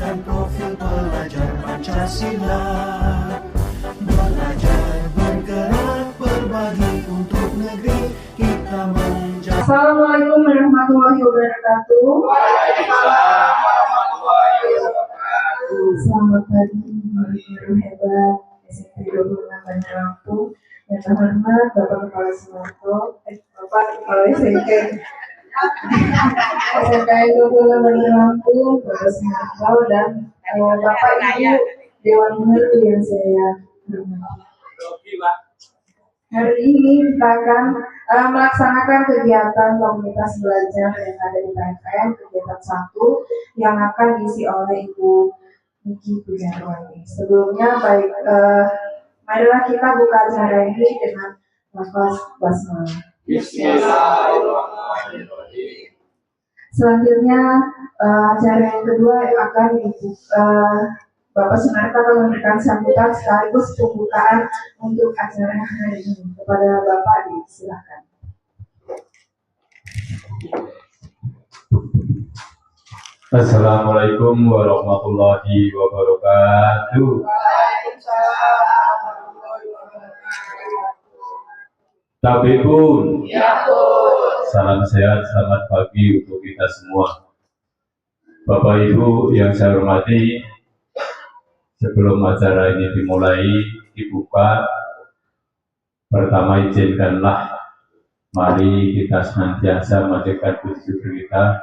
kembangkan profil pelajar Pancasila. Belajar, bergerak, berbagi untuk negeri kita menjadi. Assalamualaikum warahmatullahi wabarakatuh. Waalaikumsalam warahmatullahi wabarakatuh. Selamat pagi, guru hebat SMP 26 Bandar Lampung. Yang terhormat Bapak Kepala Sumarto, Bapak Kepala SMP SMK 26 Bandar Lampung, Bapak Sumarto, dan Bapak Ibu Dewan Pengerti yang saya hormati. Hari ini kita akan melaksanakan kegiatan komunitas belajar yang ada di PMM, kegiatan 1 yang akan diisi oleh Ibu Niki Pujarwati. Sebelumnya, marilah kita buka acara ini dengan lafaz basmalah. Bismillahirrahmanirrahim. Selanjutnya, acara yang kedua akan dibuka. Bapak Sunarto akan memberikan sambutan sekaligus pembukaan untuk acara hari ini. Kepada Bapak, silakan. Assalamualaikum warahmatullahi wabarakatuh. Tabibun. Ya Bun. Salam sehat, selamat pagi untuk kita semua. Bapak Ibu yang saya hormati, sebelum acara ini dimulai, dibuka, pertama izinkanlah mari kita senantiasa menjaga puji syukur kita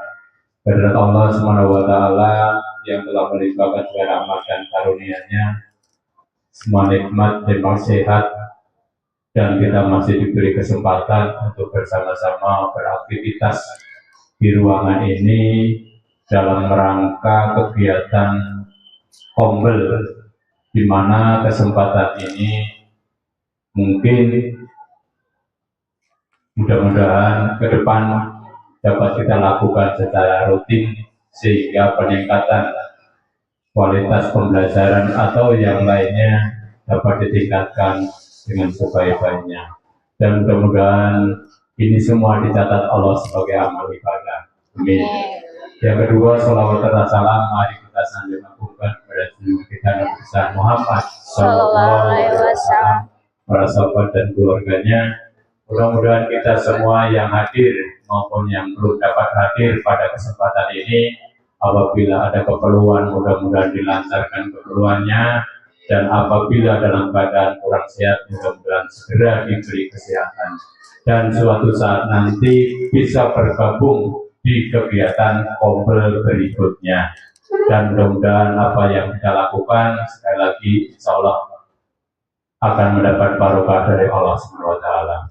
kepada Allah Subhanahu wa Ta'ala yang telah melimpahkan segala rahmat dan karunia-Nya, semua nikmat dan sehat, dan kita masih diberi kesempatan untuk bersama-sama beraktivitas di ruangan ini dalam rangka kegiatan Kombel, di mana kesempatan ini mungkin mudah-mudahan ke depan dapat kita lakukan secara rutin sehingga peningkatan kualitas pembelajaran atau yang lainnya dapat ditingkatkan dengan sebaik-baiknya, dan mudah-mudahan ini semua dicatat Allah sebagai amal ibadah. Amin. Yang kedua, sholawat dan salam mari kita sambil mengagunkan kepada junjungan kita Nabi besar Muhammad Sallallahu Alaihi Wasallam, para sahabat dan keluarganya. Mudah-mudahan kita semua yang hadir maupun yang belum dapat hadir pada kesempatan ini, apabila ada keperluan mudah-mudahan dilancarkan keperluannya, dan apabila dalam keadaan kurang sehat mudah-mudahan segera diberi kesehatan, dan suatu saat nanti bisa bergabung di kegiatan Kombel berikutnya. Dan mudah-mudahan apa yang kita lakukan sekali lagi insya Allah akan mendapat barokah dari Allah Subhanahu wa Ta'ala.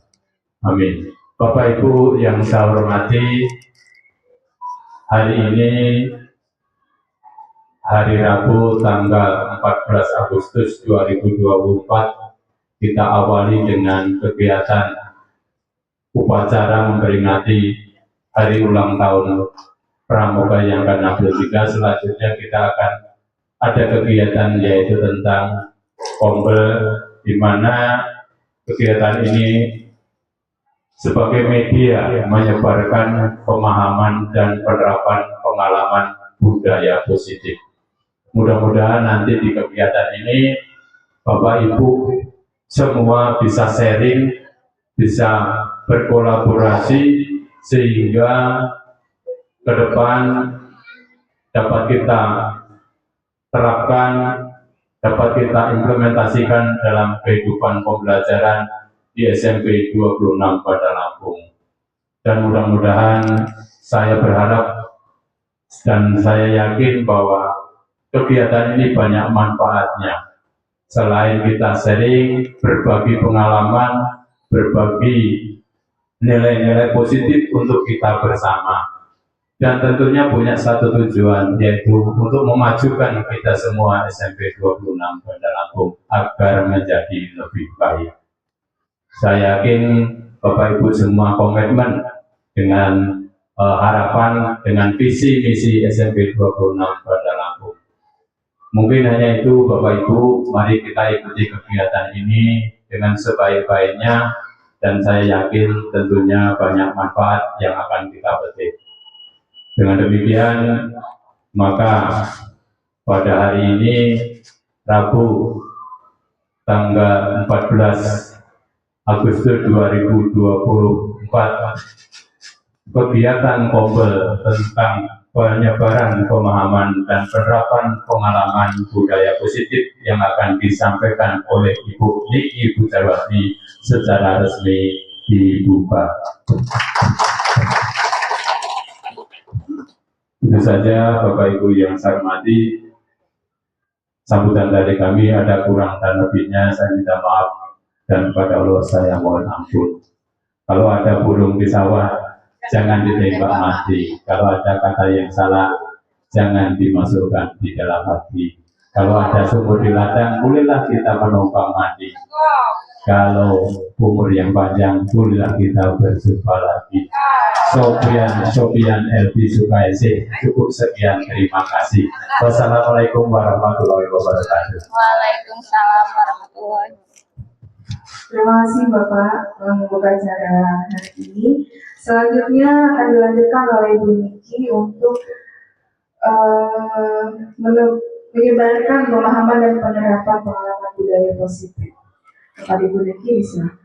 Amin. Bapak Ibu yang saya hormati, hari ini hari Rabu tanggal 14 Agustus 2024 kita awali dengan kegiatan upacara memperingati hari ulang tahun Pramuka yang ke-63. Selanjutnya kita akan ada kegiatan yaitu tentang Kombel, di mana kegiatan ini sebagai media menyebarkan pemahaman dan penerapan pengalaman budaya positif. Mudah-mudahan nanti di kegiatan ini Bapak Ibu semua bisa sharing, bisa berkolaborasi sehingga ke depan dapat kita terapkan, dapat kita implementasikan dalam kehidupan pembelajaran di SMP 26 Bandar Lampung. Dan mudah-mudahan saya berharap dan saya yakin bahwa kegiatan ini banyak manfaatnya. Selain kita sharing, berbagi pengalaman, berbagi nilai-nilai positif untuk kita bersama. Dan tentunya punya satu tujuan, yaitu untuk memajukan kita semua SMP 26 Bandar Lampung agar menjadi lebih baik. Saya yakin Bapak Ibu semua komitmen dengan harapan, dengan visi misi SMP 26 Bandar Lampung. Mungkin hanya itu Bapak Ibu, mari kita ikuti kegiatan ini dengan sebaik-baiknya, dan saya yakin tentunya banyak manfaat yang akan kita petik. Dengan demikian, maka pada hari ini Rabu tanggal 14 Agustus 2024, kegiatan Kombel tentang penyebaran pemahaman dan penerapan pengalaman budaya positif yang akan disampaikan oleh Ibu Niki Bujarwati secara resmi dibuka. Itu saja Bapak Ibu yang saya hormati, sambutan dari kami. Ada kurang dan lebihnya saya minta maaf, dan kepada Allah saya mohon ampun. Kalau ada burung di sawah, jangan ditembak mati. Kalau ada kata yang salah, jangan dimasukkan di dalam hati. Kalau ada sumur di ladang, bolehlah kita menumpang mandi. Kalau umur yang panjang, bolehlah kita berjumpa lagi. Sofian Elvi Sukaisi, cukup sekian, terima kasih. Wassalamualaikum warahmatullahi wabarakatuh. Waalaikumsalam warahmatullahi wabarakatuh. Terima kasih Bapak membuka acara hari ini. Selanjutnya akan dilanjutkan oleh Ibu Niki untuk menyebarkan pemahaman dan penerapan pengalaman budaya positif. Kepada Ibu Niki, silakan.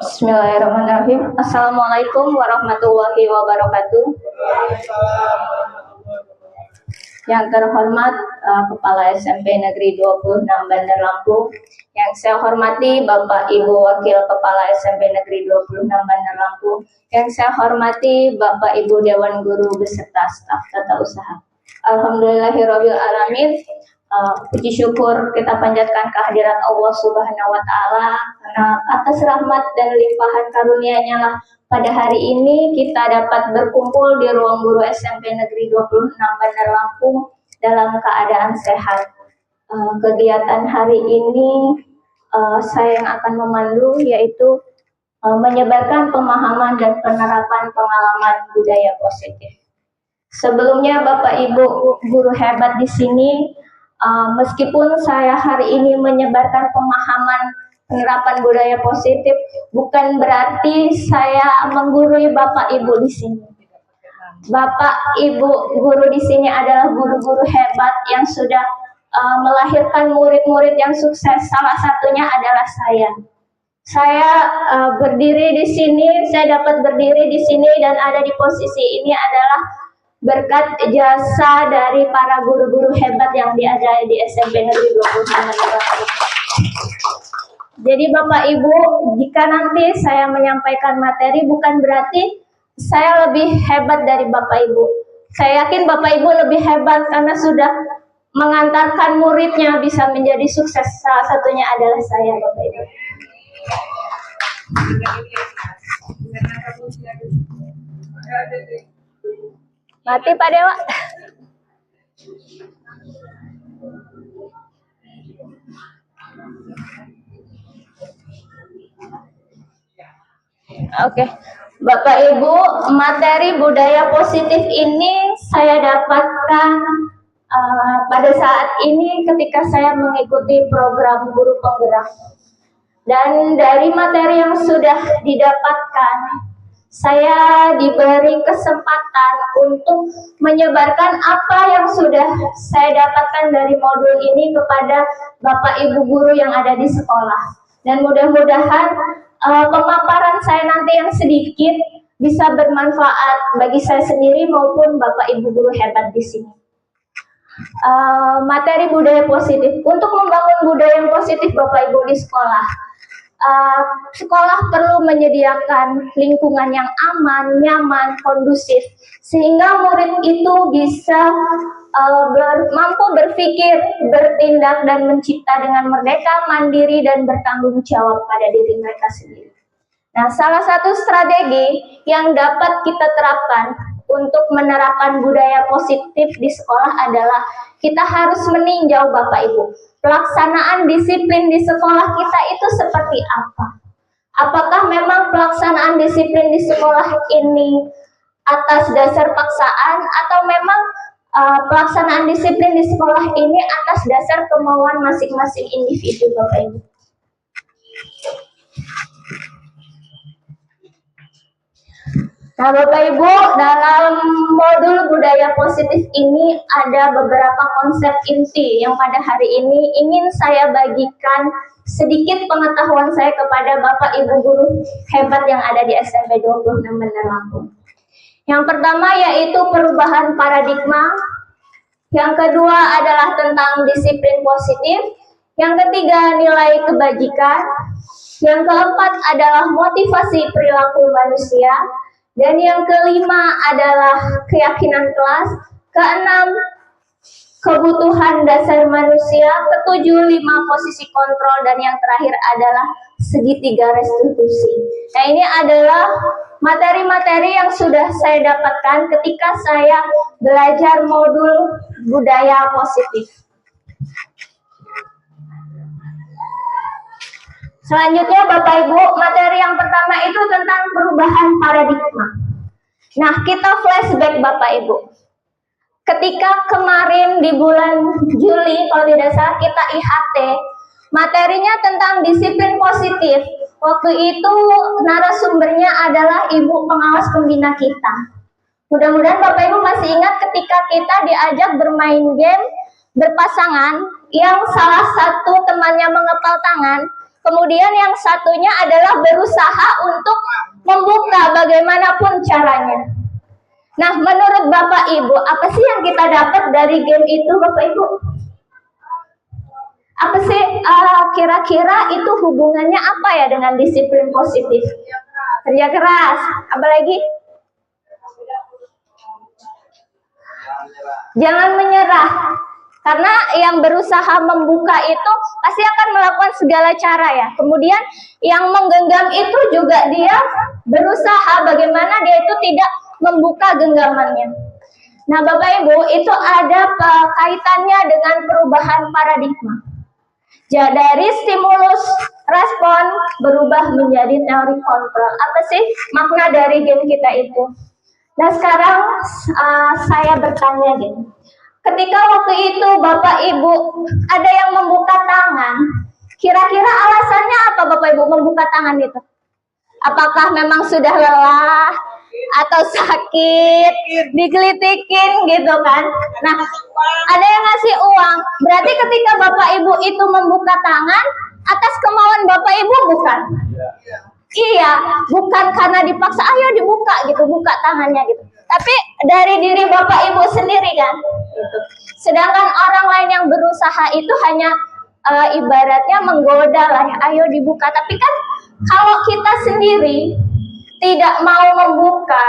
Bismillahirrahmanirrahim. Assalamualaikum warahmatullahi wabarakatuh. Yang terhormat Kepala SMP Negeri 26 Bandar Lampung, yang saya hormati Bapak Ibu Wakil Kepala SMP Negeri 26 Bandar Lampung, yang saya hormati Bapak Ibu Dewan Guru beserta staf tata usaha. Alhamdulillahirabbil alamin. Puji syukur kita panjatkan kehadirat Allah Subhanahu wa Ta'ala, karena atas rahmat dan limpahan karunia-Nya lah pada hari ini kita dapat berkumpul di ruang guru SMP Negeri 26 Bandar Lampung dalam keadaan sehat. Kegiatan hari ini saya yang akan memandu, yaitu menyebarkan pemahaman dan penerapan pengalaman budaya positif. Sebelumnya Bapak Ibu guru hebat di sini, meskipun saya hari ini menyebarkan pemahaman penerapan budaya positif, bukan berarti saya menggurui Bapak Ibu di sini. Bapak Ibu guru di sini adalah guru-guru hebat yang sudah melahirkan murid-murid yang sukses. Salah satunya adalah saya. Saya berdiri di sini, saya dapat berdiri di sini dan ada di posisi ini adalah berkat jasa dari para guru-guru hebat yang ada di SMP Negeri 26. Jadi Bapak Ibu, jika nanti saya menyampaikan materi, bukan berarti saya lebih hebat dari Bapak Ibu. Saya yakin Bapak Ibu lebih hebat karena sudah mengantarkan muridnya bisa menjadi sukses. Salah satunya adalah saya, Bapak Ibu. Mati Pak Dewa. Oke, Bapak Ibu, materi budaya positif ini saya dapatkan pada saat ini ketika saya mengikuti program guru penggerak. Dan dari materi yang sudah didapatkan, saya diberi kesempatan untuk menyebarkan apa yang sudah saya dapatkan dari modul ini kepada Bapak Ibu guru yang ada di sekolah. Dan mudah-mudahan pemaparan saya nanti yang sedikit bisa bermanfaat bagi saya sendiri maupun Bapak Ibu guru hebat di sini. Materi budaya positif. Untuk membangun budaya yang positif Bapak Ibu di sekolah, sekolah perlu menyediakan lingkungan yang aman, nyaman, kondusif, sehingga murid itu bisa mampu berpikir, bertindak, dan mencipta dengan merdeka, mandiri, dan bertanggung jawab pada diri mereka sendiri. Nah, salah satu strategi yang dapat kita terapkan untuk menerapkan budaya positif di sekolah adalah kita harus meninjau Bapak Ibu. Pelaksanaan disiplin di sekolah kita itu seperti apa? Apakah memang pelaksanaan disiplin di sekolah ini atas dasar paksaan atau memang pelaksanaan disiplin di sekolah ini atas dasar kemauan masing-masing individu Bapak Ibu? Nah Bapak Ibu, dalam modul positif ini ada beberapa konsep inti yang pada hari ini ingin saya bagikan sedikit pengetahuan saya kepada Bapak Ibu guru hebat yang ada di SMP 26 Bandar Lampung. Yang pertama yaitu perubahan paradigma. Yang kedua adalah tentang disiplin positif. Yang ketiga nilai kebajikan. Yang keempat adalah motivasi perilaku manusia. Dan yang kelima adalah keyakinan kelas. Keenam, kebutuhan dasar manusia. Ketujuh, 5 posisi kontrol. Dan yang terakhir adalah segitiga restitusi. Nah, ini adalah materi-materi yang sudah saya dapatkan ketika saya belajar modul budaya positif. Selanjutnya Bapak Ibu, materi yang pertama itu tentang perubahan paradigma. Nah, kita flashback Bapak Ibu. Ketika kemarin di bulan Juli, kalau tidak salah kita IHT, materinya tentang disiplin positif. Waktu itu narasumbernya adalah Ibu pengawas pembina kita. Mudah-mudahan Bapak Ibu masih ingat ketika kita diajak bermain game berpasangan, yang salah satu temannya mengepal tangan, kemudian yang satunya adalah berusaha untuk membuka bagaimanapun caranya. Nah, menurut Bapak Ibu, apa sih yang kita dapat dari game itu, Bapak Ibu? Apa sih kira-kira itu hubungannya apa ya dengan disiplin positif? Kerja keras. Apa lagi? Jangan menyerah. Karena yang berusaha membuka itu pasti akan melakukan segala cara ya. Kemudian yang menggenggam itu juga dia berusaha bagaimana dia itu tidak membuka genggamannya. Nah Bapak Ibu, itu ada kaitannya dengan perubahan paradigma. Dari stimulus respon berubah menjadi teori kontrol. Apa sih makna dari game kita itu? Nah sekarang saya bertanya gitu. Ketika waktu itu Bapak Ibu ada yang membuka tangan, kira-kira alasannya apa Bapak Ibu membuka tangan itu? Apakah memang sudah lelah atau sakit, digelitikin gitu kan? Nah, ada yang ngasih uang. Berarti ketika Bapak Ibu itu membuka tangan atas kemauan Bapak Ibu bukan? Iya, bukan karena dipaksa, ayo dibuka gitu, buka tangannya gitu. Tapi dari diri Bapak Ibu sendiri kan, gitu. Sedangkan orang lain yang berusaha itu hanya ibaratnya menggoda lah, ayo dibuka. Tapi kan kalau kita sendiri tidak mau membuka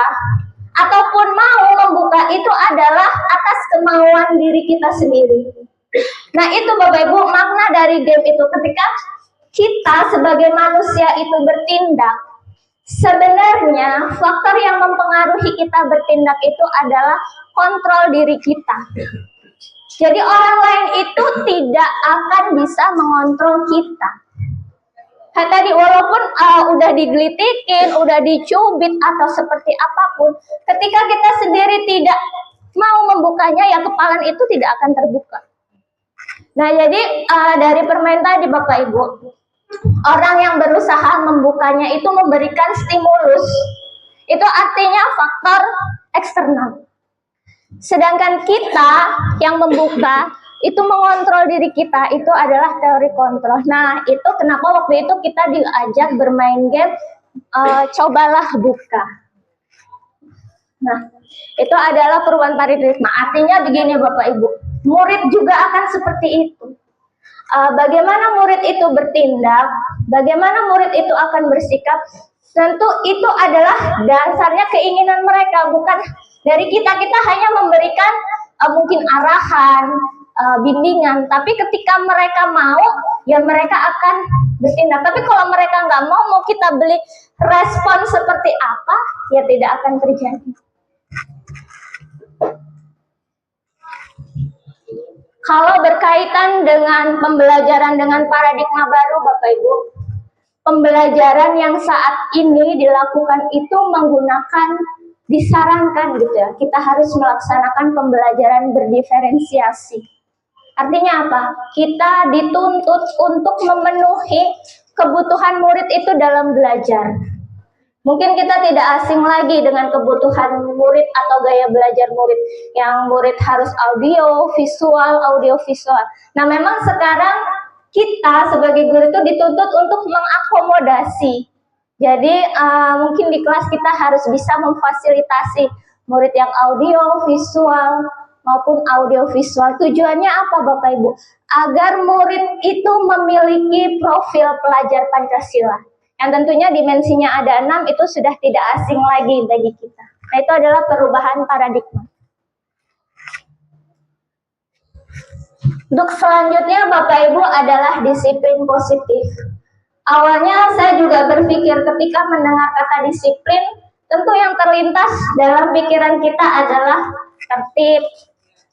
ataupun mau membuka itu adalah atas kemauan diri kita sendiri. Nah itu Bapak Ibu makna dari game itu. Ketika kita sebagai manusia itu bertindak, sebenarnya faktor yang mempengaruhi kita bertindak itu adalah kontrol diri kita. Jadi orang lain itu tidak akan bisa mengontrol kita. Kayak tadi walaupun udah digelitikin, udah dicubit atau seperti apapun, ketika kita sendiri tidak mau membukanya, ya kepalan itu tidak akan terbuka. Nah jadi dari permain tadi Bapak Ibu, orang yang berusaha membukanya itu memberikan stimulus. Itu artinya faktor eksternal. Sedangkan kita yang membuka itu mengontrol diri kita, itu adalah teori kontrol. Nah itu kenapa waktu itu kita diajak bermain game cobalah buka. Nah itu adalah perubahan paradigma. Artinya begini Bapak Ibu, murid juga akan seperti itu. Bagaimana murid itu bertindak, bagaimana murid itu akan bersikap, tentu itu adalah dasarnya keinginan mereka, bukan dari kita. Kita hanya memberikan mungkin arahan, bimbingan, tapi ketika mereka mau, ya mereka akan bertindak. Tapi kalau mereka nggak mau kita beli respon seperti apa, ya tidak akan terjadi. Kalau berkaitan dengan pembelajaran dengan paradigma baru Bapak Ibu, pembelajaran yang saat ini dilakukan itu menggunakan, disarankan gitu ya, kita harus melaksanakan pembelajaran berdiferensiasi. Artinya apa? Kita dituntut untuk memenuhi kebutuhan murid itu dalam belajar. Mungkin kita tidak asing lagi dengan kebutuhan murid atau gaya belajar murid. Yang murid harus audio visual. Nah, memang sekarang kita sebagai guru itu dituntut untuk mengakomodasi. Jadi mungkin di kelas kita harus bisa memfasilitasi murid yang audio visual maupun audio visual. Tujuannya apa Bapak Ibu? Agar murid itu memiliki profil pelajar Pancasila. Yang tentunya dimensinya ada 6, itu sudah tidak asing lagi bagi kita. Nah, itu adalah perubahan paradigma. Untuk selanjutnya Bapak Ibu adalah disiplin positif. Awalnya saya juga berpikir ketika mendengar kata disiplin, tentu yang terlintas dalam pikiran kita adalah tertib,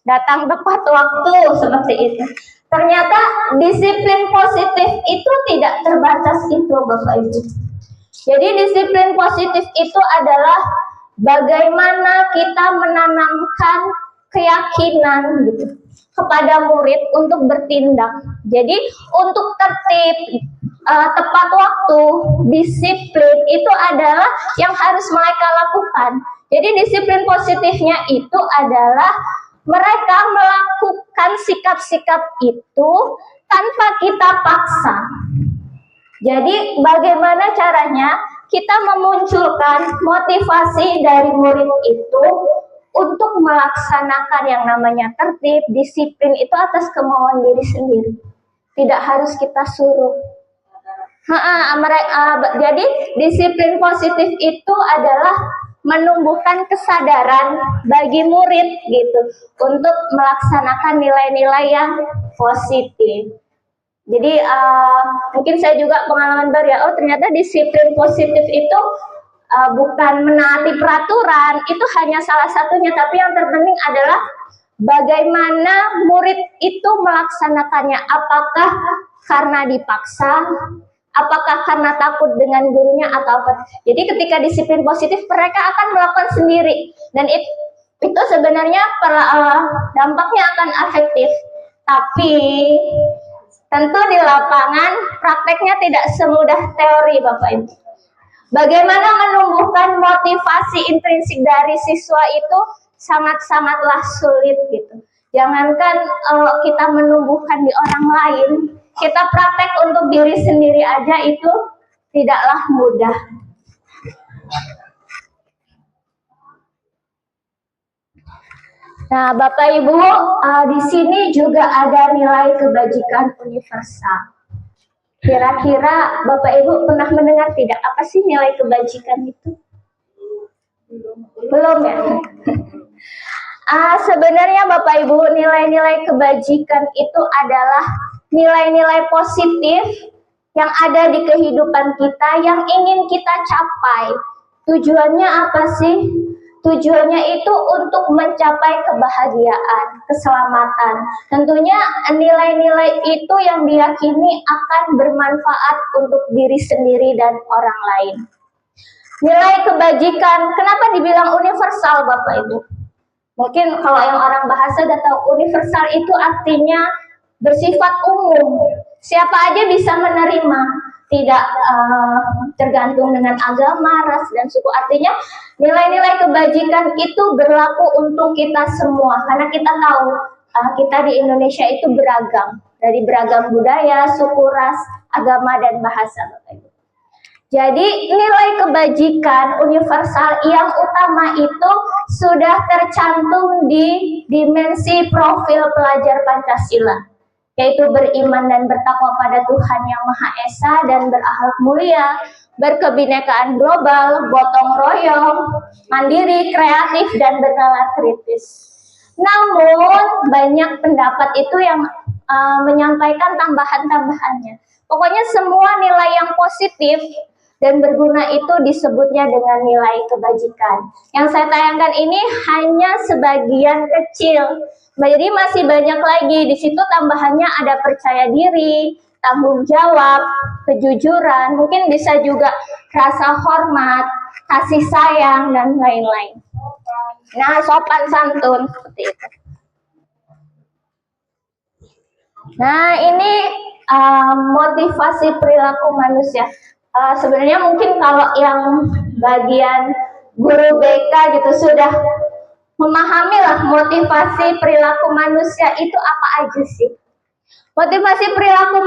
datang tepat waktu, seperti itu. Ternyata disiplin positif itu tidak terbatas itu Bapak Ibu. Jadi disiplin positif itu adalah bagaimana kita menanamkan keyakinan gitu kepada murid untuk bertindak. Jadi untuk tertib, tepat waktu, disiplin itu adalah yang harus mereka lakukan. Jadi disiplin positifnya itu adalah mereka melakukan sikap-sikap itu tanpa kita paksa. Jadi bagaimana caranya kita memunculkan motivasi dari murid itu untuk melaksanakan yang namanya tertib, disiplin itu atas kemauan diri sendiri. Tidak harus kita suruh. Jadi disiplin positif itu adalah menumbuhkan kesadaran bagi murid gitu untuk melaksanakan nilai-nilai yang positif. Jadi mungkin saya juga pengalaman baru ya. Oh, ternyata disiplin positif itu bukan menaati peraturan, itu hanya salah satunya, tapi yang terpenting adalah bagaimana murid itu melaksanakannya. Apakah karena dipaksa, apakah karena takut dengan gurunya atau apa. Jadi ketika disiplin positif mereka akan melakukan sendiri, dan itu sebenarnya dampaknya akan efektif. Tapi tentu di lapangan prakteknya tidak semudah teori Bapak Ibu. Bagaimana menumbuhkan motivasi intrinsik dari siswa itu sangat-sangatlah sulit gitu. Jangankan kita menumbuhkan di orang lain, kita praktek untuk diri sendiri aja itu tidaklah mudah. Nah, Bapak Ibu, di sini juga ada nilai kebajikan universal. Kira-kira Bapak Ibu pernah mendengar tidak apa sih nilai kebajikan itu? Belum ya? Sebenarnya Bapak Ibu, nilai-nilai kebajikan itu adalah nilai-nilai positif yang ada di kehidupan kita yang ingin kita capai. Tujuannya apa sih? Tujuannya itu untuk mencapai kebahagiaan, keselamatan. Tentunya nilai-nilai itu yang diyakini akan bermanfaat untuk diri sendiri dan orang lain. Nilai kebajikan, kenapa dibilang universal Bapak Ibu? Mungkin kalau yang orang bahasa udah tahu, universal itu artinya bersifat umum. Siapa aja bisa menerima, tidak tergantung dengan agama, ras, dan suku. Artinya nilai-nilai kebajikan itu berlaku untuk kita semua, karena kita tahu kita di Indonesia itu beragam, dari beragam budaya, suku, ras, agama, dan bahasa Bapak Ibu. Jadi nilai kebajikan universal yang utama itu sudah tercantum di dimensi profil pelajar Pancasila, yaitu beriman dan bertakwa pada Tuhan Yang Maha Esa dan berakhlak mulia, berkebinekaan global, gotong royong, mandiri, kreatif, dan bernalar kritis. Namun banyak pendapat itu yang menyampaikan tambahan-tambahannya. Pokoknya semua nilai yang positif dan berguna itu disebutnya dengan nilai kebajikan. Yang saya tayangkan ini hanya sebagian kecil. Jadi masih banyak lagi. Di situ tambahannya ada percaya diri, tanggung jawab, kejujuran, mungkin bisa juga rasa hormat, kasih sayang, dan lain-lain. Nah, sopan santun seperti itu. Nah, ini motivasi perilaku manusia. Sebenarnya mungkin kalau yang bagian guru BK gitu sudah memahami lah motivasi perilaku manusia itu apa aja sih. Motivasi perilaku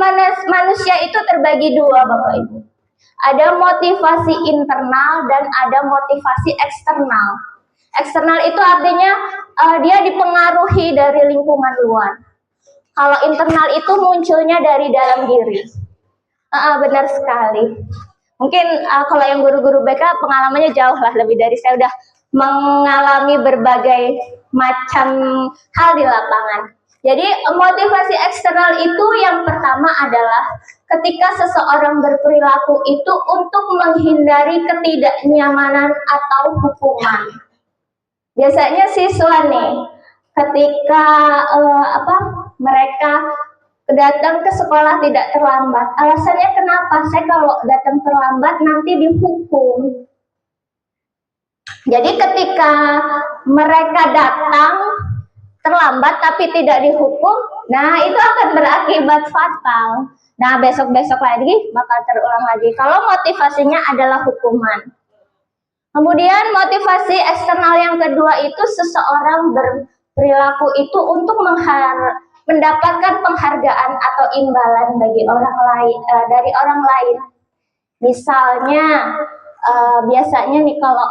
manusia itu terbagi dua Bapak Ibu. Ada motivasi internal dan ada motivasi eksternal. Eksternal itu artinya dia dipengaruhi dari lingkungan luar. Kalau internal itu munculnya dari dalam diri. Benar sekali. Mungkin kalau yang guru-guru BK pengalamannya jauh lah lebih dari saya, udah mengalami berbagai macam hal di lapangan. Jadi motivasi eksternal itu yang pertama adalah ketika seseorang berperilaku itu untuk menghindari ketidaknyamanan atau hukuman. Biasanya siswa nih ketika mereka datang ke sekolah tidak terlambat. Alasannya kenapa? Saya kalau datang terlambat nanti dihukum. Jadi ketika mereka datang terlambat tapi tidak dihukum, nah itu akan berakibat fatal. Nah besok-besok lagi bakal terulang lagi kalau motivasinya adalah hukuman. Kemudian motivasi eksternal yang kedua itu seseorang berperilaku itu untuk mendapatkan penghargaan atau imbalan bagi orang lain, dari orang lain. Misalnya biasanya nih, kalau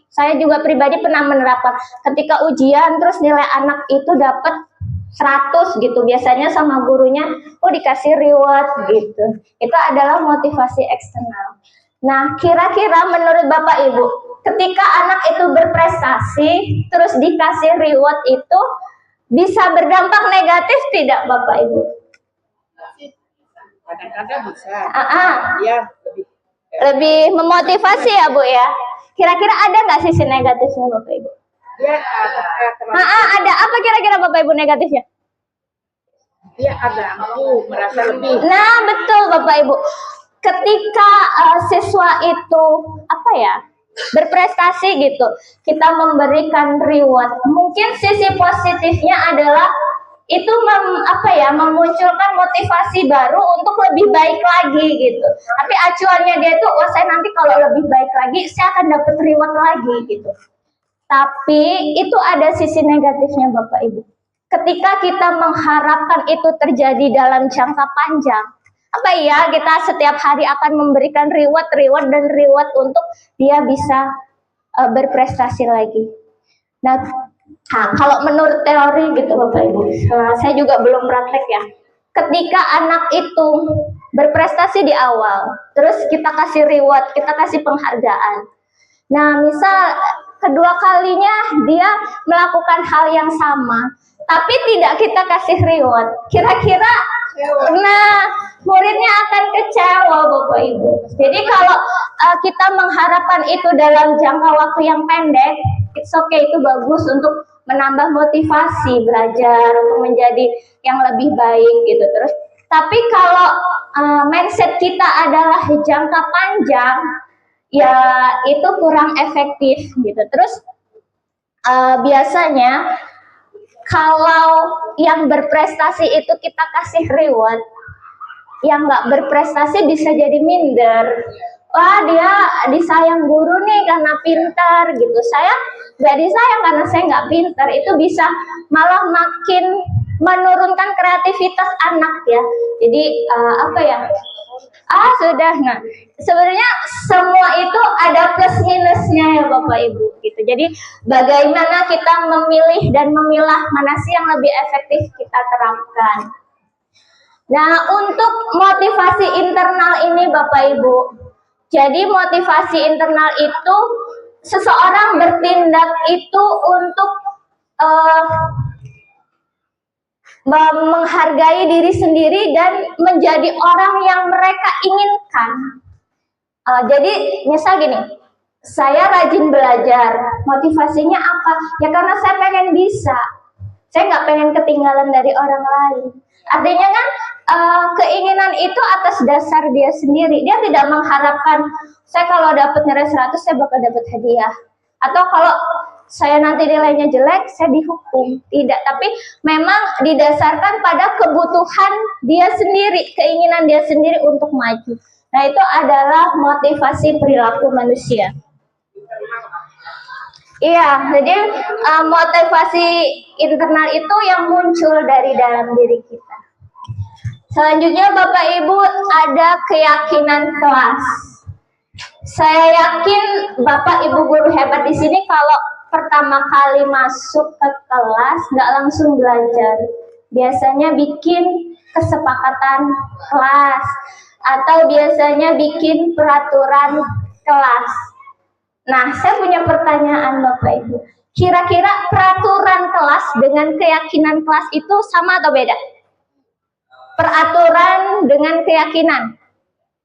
saya juga pribadi pernah menerapkan ketika ujian terus nilai anak itu dapat 100 gitu, biasanya sama gurunya dikasih reward gitu. Itu adalah motivasi eksternal. Nah, kira-kira menurut Bapak Ibu, ketika anak itu berprestasi terus dikasih reward itu bisa berdampak negatif tidak Bapak Ibu? Kadang-kadang bisa. Ya, lebih memotivasi ya Bu ya. Kira-kira ada nggak sisi negatifnya Bapak Ibu? Ya, ada. Apa kira-kira Bapak Ibu negatifnya? ya ada aku merasa lebih. Nah betul Bapak Ibu. Ketika siswa itu berprestasi gitu, kita memberikan reward. Mungkin sisi positifnya adalah itu memunculkan motivasi baru untuk lebih baik lagi gitu. Tapi acuannya dia tuh, saya nanti kalau lebih baik lagi, saya akan dapat reward lagi gitu. Tapi itu ada sisi negatifnya Bapak Ibu. Ketika kita mengharapkan itu terjadi dalam jangka panjang, kita setiap hari akan memberikan reward untuk dia bisa berprestasi lagi. Nah, kalau menurut teori gitu Bapak Ibu, saya juga belum praktek ya. Ketika anak itu berprestasi di awal, terus kita kasih reward, kita kasih penghargaan. Nah, misal kedua kalinya dia melakukan hal yang sama, tapi tidak kita kasih reward. Kira-kira, muridnya akan kecewa Bapak Ibu. Jadi kalau kita mengharapkan itu dalam jangka waktu yang pendek, it's okay, itu bagus untuk menambah motivasi belajar untuk menjadi yang lebih baik gitu. Terus tapi kalau mindset kita adalah jangka panjang, ya itu kurang efektif gitu. Terus biasanya kalau yang berprestasi itu kita kasih reward, yang nggak berprestasi bisa jadi minder. Wah, dia disayang guru nih karena pintar gitu. Saya nggak disayang karena saya nggak pintar. Itu bisa malah makin menurunkan kreativitas anak ya. Jadi sudah. Nah, sebenarnya semua itu ada plus minusnya ya Bapak Ibu gitu. Jadi bagaimana kita memilih dan memilah mana sih yang lebih efektif kita terapkan. Nah, untuk motivasi internal ini Bapak Ibu, jadi motivasi internal itu seseorang bertindak itu untuk menghargai diri sendiri dan menjadi orang yang mereka inginkan. Jadi misal gini, saya rajin belajar, motivasinya apa? Ya karena saya pengen bisa, saya nggak pengen ketinggalan dari orang lain. Artinya kan keinginan itu atas dasar dia sendiri. Dia tidak mengharapkan saya kalau dapat nilai 100 saya bakal dapat hadiah. Atau kalau saya nanti nilainya jelek saya dihukum. Tidak, tapi memang didasarkan pada kebutuhan dia sendiri, keinginan dia sendiri untuk maju. Nah, itu adalah motivasi perilaku manusia. Iya, jadi motivasi internal itu yang muncul dari dalam diri kita. Selanjutnya Bapak Ibu ada keyakinan kelas. Saya yakin Bapak Ibu guru hebat di sini kalau pertama kali masuk ke kelas nggak langsung belajar. Biasanya bikin kesepakatan kelas atau biasanya bikin peraturan kelas. Nah, saya punya pertanyaan Bapak Ibu. Kira-kira peraturan kelas dengan keyakinan kelas itu sama atau beda? Peraturan dengan keyakinan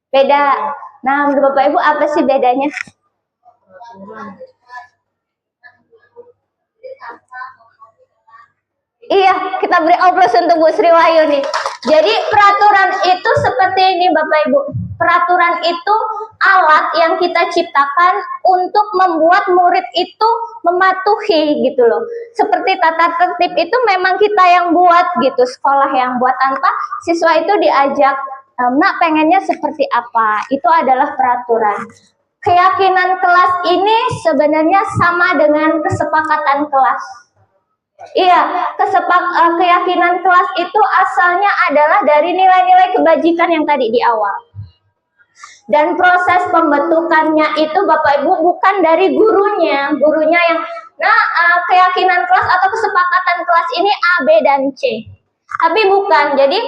beda. Nah, menurut Bapak Ibu apa sih bedanya? Iya, kita beri aplaus untuk Bu Sri Wahyu nih. Jadi peraturan itu seperti ini Bapak Ibu. Peraturan itu alat yang kita ciptakan untuk membuat murid itu mematuhi gitu loh. Seperti tata tertib itu memang kita yang buat gitu, sekolah yang buat, tanpa siswa itu diajak, nak pengennya seperti apa. Itu adalah peraturan. Keyakinan kelas ini sebenarnya sama dengan kesepakatan kelas. Iya, keyakinan kelas itu asalnya adalah dari nilai-nilai kebajikan yang tadi di awal. Dan proses pembentukannya itu Bapak Ibu bukan dari gurunya yang, keyakinan kelas atau kesepakatan kelas ini A, B, dan C. Tapi bukan, jadi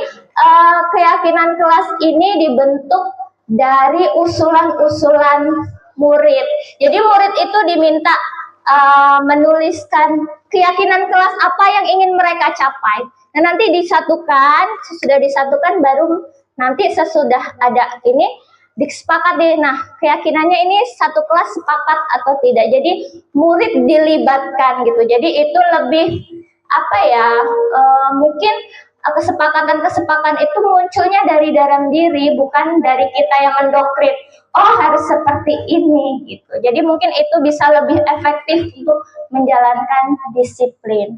keyakinan kelas ini dibentuk dari usulan-usulan murid. Jadi murid itu diminta menuliskan keyakinan kelas apa yang ingin mereka capai. Nah, nanti disatukan, sesudah disatukan baru nanti sesudah ada ini disepakati. Nah, keyakinannya ini satu kelas sepakat atau tidak. Jadi murid dilibatkan gitu. Jadi itu lebih mungkin kesepakatan itu munculnya dari dalam diri, bukan dari kita yang mendoktrin. Oh, harus seperti ini gitu. Jadi mungkin itu bisa lebih efektif untuk menjalankan disiplin.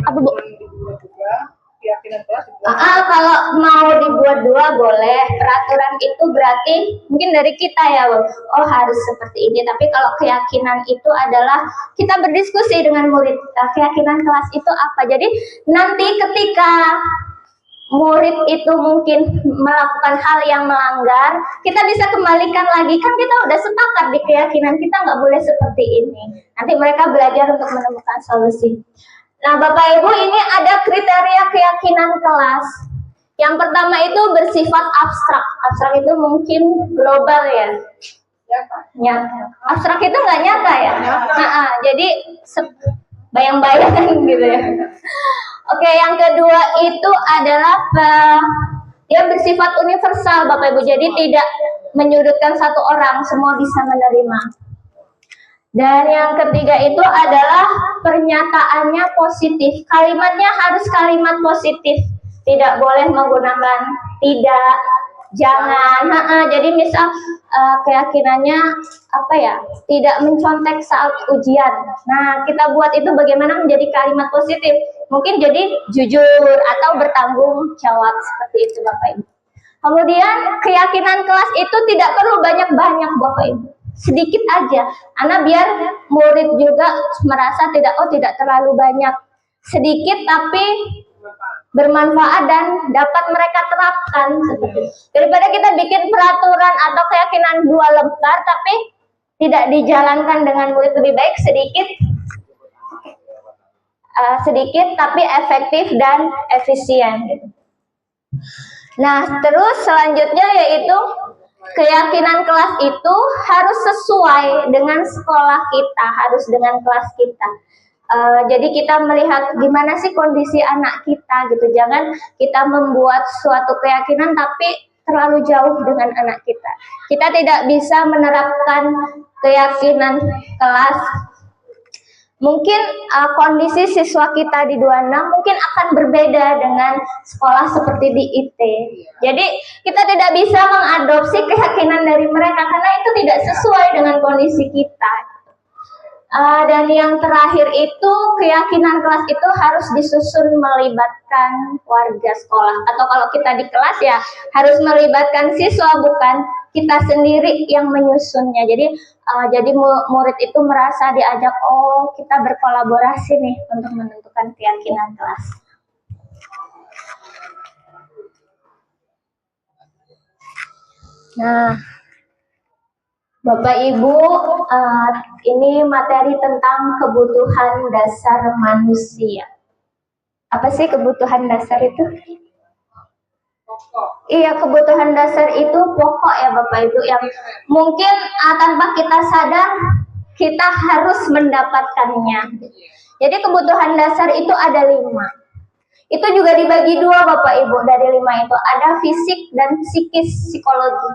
Apa Bu? Kalau mau dibuat dua boleh. Peraturan itu berarti mungkin dari kita ya, Bu. Oh, harus seperti ini. Tapi kalau keyakinan itu adalah kita berdiskusi dengan murid. Keyakinan kelas itu apa? Jadi nanti ketika murid itu mungkin melakukan hal yang melanggar, kita bisa kembalikan lagi, kan kita udah sepakat di keyakinan kita nggak boleh seperti ini. Nanti mereka belajar untuk menemukan solusi. Nah, Bapak Ibu, ini ada kriteria keyakinan kelas. Yang pertama itu bersifat abstrak. Abstrak itu mungkin global ya. Nyata. Abstrak itu nggak nyata ya. Jadi bayang-bayang gitu ya. Oke, yang kedua itu adalah dia bersifat universal Bapak Ibu. Jadi tidak menyudutkan satu orang, semua bisa menerima. Dan yang ketiga itu adalah pernyataannya positif. Kalimatnya harus kalimat positif. Tidak boleh menggunakan tidak, jangan. Jadi misal keyakinannya tidak mencontek saat ujian. Nah, kita buat itu bagaimana menjadi kalimat positif. Mungkin jadi jujur atau bertanggung jawab, seperti itu Bapak Ibu. Kemudian keyakinan kelas itu tidak perlu banyak-banyak Bapak Ibu. Sedikit aja, karena biar murid juga merasa tidak terlalu banyak. Sedikit tapi bermanfaat dan dapat mereka terapkan. Daripada kita bikin peraturan atau keyakinan 2 lembar tapi tidak dijalankan dengan murid, lebih baik sedikit tapi efektif dan efisien. Nah, terus selanjutnya yaitu keyakinan kelas itu harus sesuai dengan sekolah kita, harus dengan kelas kita. Jadi kita melihat gimana sih kondisi anak kita gitu. Jangan kita membuat suatu keyakinan tapi terlalu jauh dengan anak kita. Kita tidak bisa menerapkan keyakinan kelas. Mungkin kondisi siswa kita di 26 mungkin akan berbeda dengan sekolah seperti di IT. Jadi kita tidak bisa mengadopsi keyakinan dari mereka karena itu tidak sesuai dengan kondisi kita. Dan yang terakhir itu keyakinan kelas itu harus disusun melibatkan warga sekolah. Atau kalau kita di kelas ya harus melibatkan siswa, bukan kita sendiri yang menyusunnya. Jadi murid itu merasa diajak, oh kita berkolaborasi nih untuk menentukan keyakinan kelas. Nah, Bapak Ibu, ini materi tentang kebutuhan dasar manusia. Apa sih kebutuhan dasar itu? Iya, kebutuhan dasar itu pokok ya Bapak Ibu, yang mungkin tanpa kita sadar kita harus mendapatkannya. Jadi kebutuhan dasar itu ada 5. Itu juga dibagi 2 Bapak Ibu. Dari 5 itu ada fisik dan psikis, psikologi.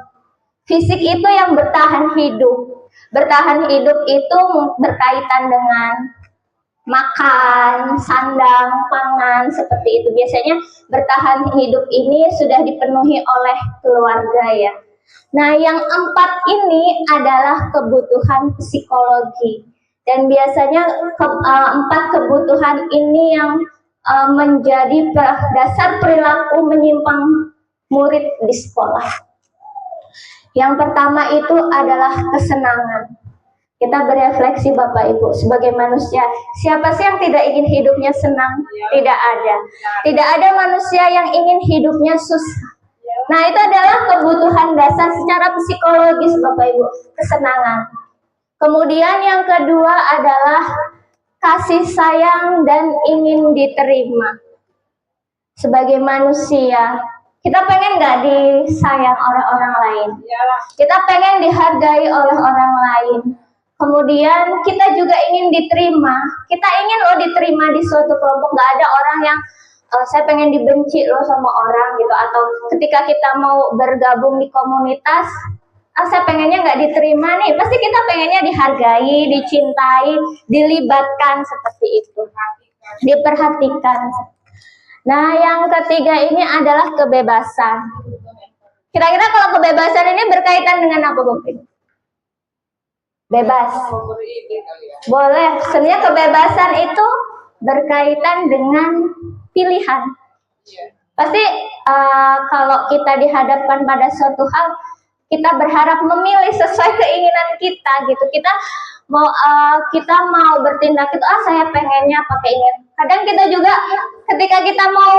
Fisik itu yang bertahan hidup. Bertahan hidup itu berkaitan dengan makan, sandang, pangan, seperti itu. Biasanya bertahan hidup ini sudah dipenuhi oleh keluarga ya. Nah, yang 4 ini adalah kebutuhan psikologi. Dan biasanya 4 kebutuhan ini yang menjadi dasar perilaku menyimpang murid di sekolah. Yang pertama itu adalah kesenangan. Kita berefleksi Bapak Ibu, sebagai manusia, siapa sih yang tidak ingin hidupnya senang? Tidak ada. Tidak ada manusia yang ingin hidupnya susah. Nah, itu adalah kebutuhan dasar secara psikologis Bapak Ibu, kesenangan. Kemudian yang kedua adalah kasih sayang dan ingin diterima. Sebagai manusia, kita pengen nggak disayang oleh orang lain? Kita pengen dihargai oleh orang lain. Kemudian kita juga ingin diterima. Kita ingin loh diterima di suatu kelompok. Nggak ada orang yang saya pengen dibenci loh sama orang gitu. Atau ketika kita mau bergabung di komunitas, saya pengennya nggak diterima nih. Pasti kita pengennya dihargai, dicintai, dilibatkan seperti itu. Diperhatikan. Nah, yang ketiga ini adalah kebebasan. Kira-kira kalau kebebasan ini berkaitan dengan apa, Bapak? Bebas. Boleh. Sebenarnya kebebasan itu berkaitan dengan pilihan. Pasti kalau kita dihadapkan pada suatu hal, kita berharap memilih sesuai keinginan kita gitu. Kita mau bertindak itu, saya pengennya pakai ini. Kadang kita juga ketika kita mau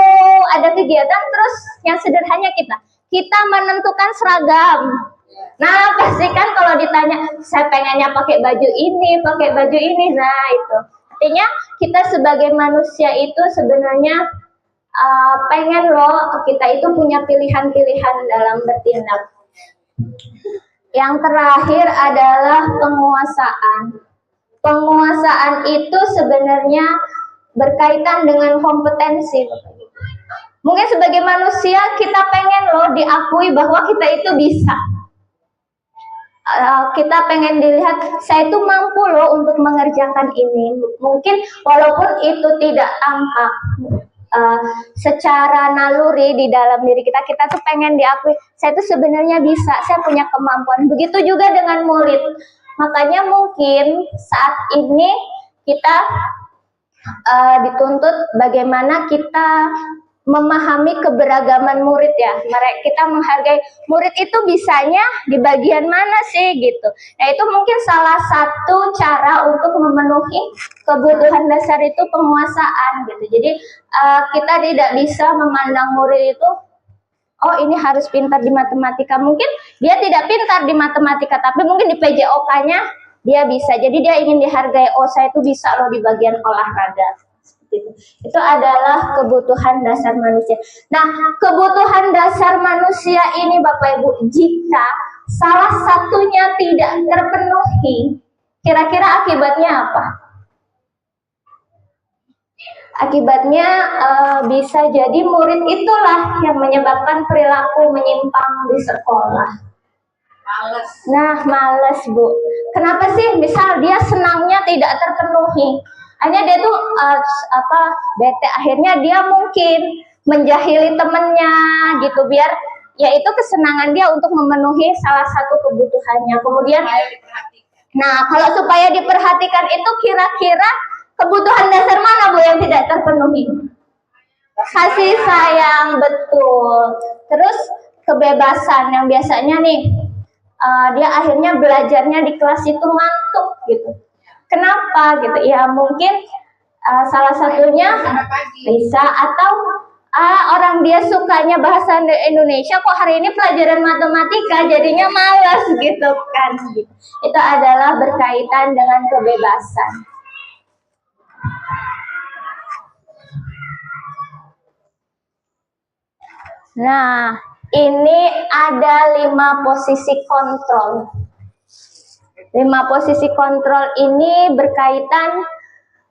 ada kegiatan, terus yang sederhana kita menentukan seragam. Nah, pasti kan kalau ditanya, saya pengennya pakai baju ini. Nah, itu. Artinya kita sebagai manusia itu sebenarnya pengen loh kita itu punya pilihan-pilihan dalam bertindak. Yang terakhir adalah penguasaan. Penguasaan itu sebenarnya berkaitan dengan kompetensi. Mungkin sebagai manusia kita pengen loh diakui bahwa kita itu bisa. Kita pengen dilihat, saya itu mampu loh untuk mengerjakan ini. Mungkin walaupun itu tidak tampak secara naluri di dalam diri kita tuh pengen diakui, saya tuh sebenarnya bisa, saya punya kemampuan. Begitu juga dengan murid. Makanya mungkin saat ini kita dituntut bagaimana kita memahami keberagaman murid ya. Kita menghargai murid itu bisanya di bagian mana sih gitu. Nah, itu mungkin salah satu cara untuk memenuhi kebutuhan dasar itu penguasaan gitu. Jadi kita tidak bisa memandang murid itu, oh ini harus pintar di matematika. Mungkin dia tidak pintar di matematika, tapi mungkin di PJOK-nya dia bisa. Jadi dia ingin dihargai, oh saya itu bisa loh di bagian olahraga. Itu adalah kebutuhan dasar manusia. Nah, kebutuhan dasar manusia ini Bapak Ibu, jika salah satunya tidak terpenuhi, kira-kira akibatnya apa? Akibatnya bisa jadi murid itulah yang menyebabkan perilaku menyimpang di sekolah. Males Bu. Kenapa sih? Misal dia senangnya tidak terpenuhi, hanya dia tuh bete, akhirnya dia mungkin menjahili temennya gitu, biar yaitu kesenangan dia untuk memenuhi salah satu kebutuhannya. Kemudian nah, kalau supaya diperhatikan itu kira-kira kebutuhan dasar mana Bu yang tidak terpenuhi? Kasih sayang, betul. Terus kebebasan yang biasanya nih dia akhirnya belajarnya di kelas itu ngantuk gitu. Kenapa gitu? Ya mungkin salah satunya bisa, atau orang dia sukanya bahasa Indonesia, kok hari ini pelajaran matematika jadinya malas gitu kan. Itu adalah berkaitan dengan kebebasan. Nah, ini ada 5 posisi kontrol. 5 posisi kontrol ini berkaitan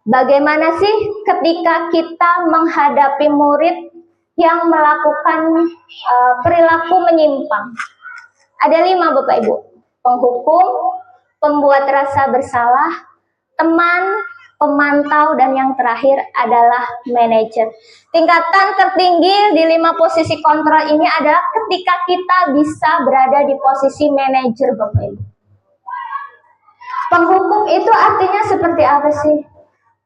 bagaimana sih ketika kita menghadapi murid yang melakukan perilaku menyimpang. Ada 5 Bapak Ibu. Penghukum, pembuat rasa bersalah, teman, pemantau, dan yang terakhir adalah manajer. Tingkatan tertinggi di 5 posisi kontrol ini adalah ketika kita bisa berada di posisi manajer Bapak Ibu. Penghukum itu artinya seperti apa sih?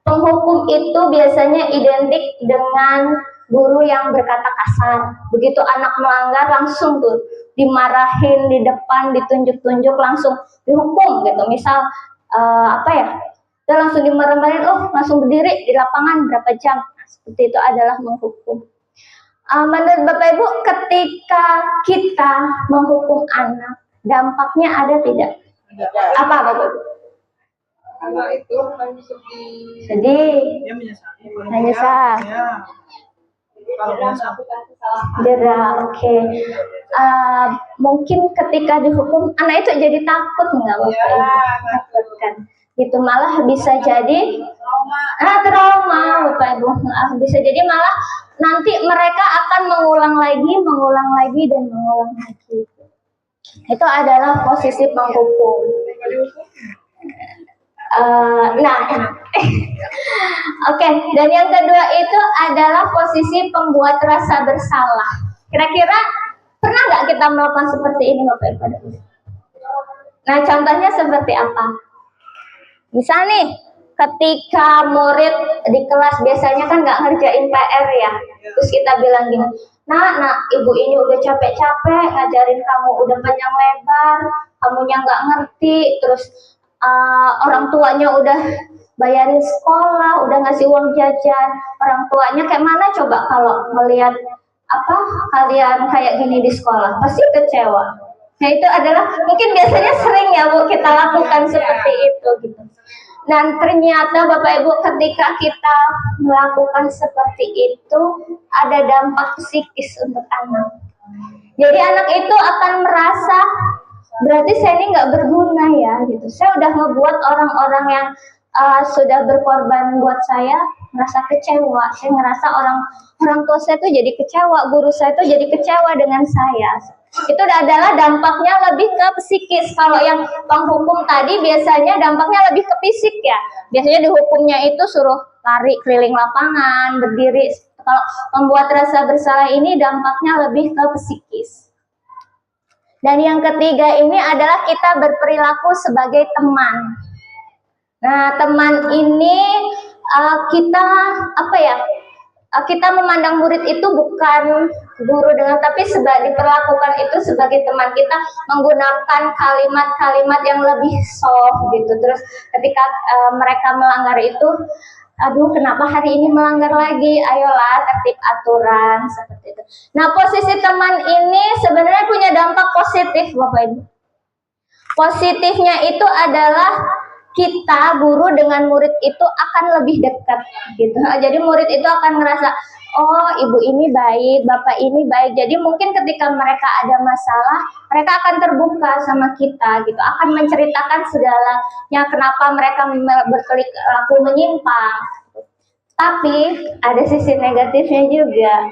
Penghukum itu biasanya identik dengan guru yang berkata kasar. Begitu anak melanggar langsung tuh dimarahin di depan, ditunjuk-tunjuk, langsung dihukum gitu. Misal kita langsung dimarahin, langsung berdiri di lapangan berapa jam. Nah, seperti itu adalah menghukum. Menurut Bapak Ibu, ketika kita menghukum anak, dampaknya ada tidak? Apa Bapak Ibu? Anak itu Sedih, menyesal, jerah. Oke. Mungkin ketika dihukum anak itu jadi takut nggak Bapak Ibu? Takut kan? Gitu, malah bisa jadi trauma Bapak Ibu. Bisa jadi malah nanti mereka akan mengulang lagi dan mengulang lagi. Itu adalah posisi penghukum. Oke. Dan yang kedua itu adalah posisi pembuat rasa bersalah. Kira-kira pernah nggak kita melakukan seperti ini Bapak Ibu? Nah, contohnya seperti apa? Misal nih, ketika murid di kelas biasanya kan nggak ngerjain PR ya, terus kita bilang gini, Nak, ibu ini udah capek-capek ngajarin kamu, udah panjang lebar, kamunya nggak ngerti, terus orang tuanya udah bayarin sekolah, udah ngasih uang jajan, orang tuanya kayak mana coba kalau melihat kalian kayak gini di sekolah, pasti kecewa. Nah, itu adalah mungkin biasanya sering ya Bu kita lakukan seperti itu gitu. Dan ternyata Bapak Ibu, ketika kita melakukan seperti itu ada dampak psikis untuk anak. Jadi anak itu akan merasa berarti saya ini nggak berguna ya gitu. Saya udah ngebuat orang-orang yang sudah berkorban buat saya merasa kecewa. Saya ngerasa orang tua saya tuh jadi kecewa, guru saya tuh jadi kecewa dengan saya. Itu adalah dampaknya lebih ke psikis. Kalau yang penghukum tadi biasanya dampaknya lebih ke fisik ya. Biasanya dihukumnya itu suruh lari keliling lapangan, berdiri. Kalau membuat rasa bersalah ini dampaknya lebih ke psikis. Dan yang ketiga ini adalah kita berperilaku sebagai teman. Nah, teman ini kita memandang murid itu bukan guru tapi diperlakukan itu sebagai teman. Kita menggunakan kalimat-kalimat yang lebih soft gitu. Terus ketika mereka melanggar itu, aduh kenapa hari ini melanggar lagi, ayolah tertib aturan, seperti itu. Nah, posisi teman ini sebenarnya punya dampak positif Bapak Ibu. Positifnya itu adalah kita guru dengan murid itu akan lebih dekat gitu. Jadi murid itu akan ngerasa, oh ibu ini baik, bapak ini baik. Jadi mungkin ketika mereka ada masalah, mereka akan terbuka sama kita gitu, akan menceritakan segalanya kenapa mereka berperilaku menyimpang. Tapi ada sisi negatifnya juga.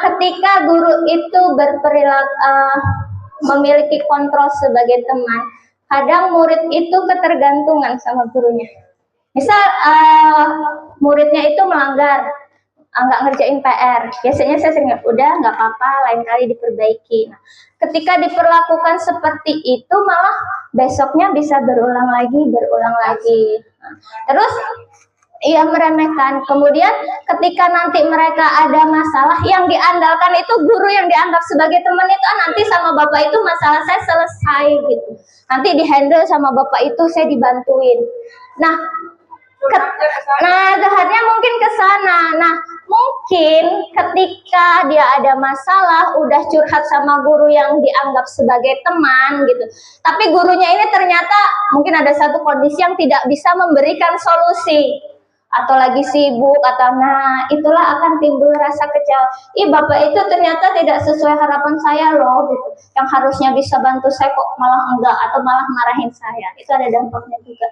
Ketika guru itu memiliki kontrol sebagai teman, kadang murid itu ketergantungan sama gurunya. Misal muridnya itu melanggar, nggak ngerjain PR. Biasanya saya sering, udah nggak apa-apa, lain kali diperbaiki. Nah, ketika diperlakukan seperti itu, malah besoknya bisa berulang lagi. Nah, terus Iya, meremehkan. Kemudian ketika nanti mereka ada masalah, yang diandalkan itu guru yang dianggap sebagai teman itu, nanti sama bapak itu masalah saya selesai gitu. Nanti dihandle sama bapak itu, saya dibantuin. Nah, jahatnya mungkin ke sana. Nah, mungkin ketika dia ada masalah, udah curhat sama guru yang dianggap sebagai teman gitu. Tapi gurunya ini ternyata mungkin ada satu kondisi yang tidak bisa memberikan solusi, atau lagi sibuk, atau itulah akan timbul rasa kecewa. Bapak itu ternyata tidak sesuai harapan saya loh gitu. Yang harusnya bisa bantu saya kok malah enggak, atau malah marahin saya. Itu ada dampaknya juga.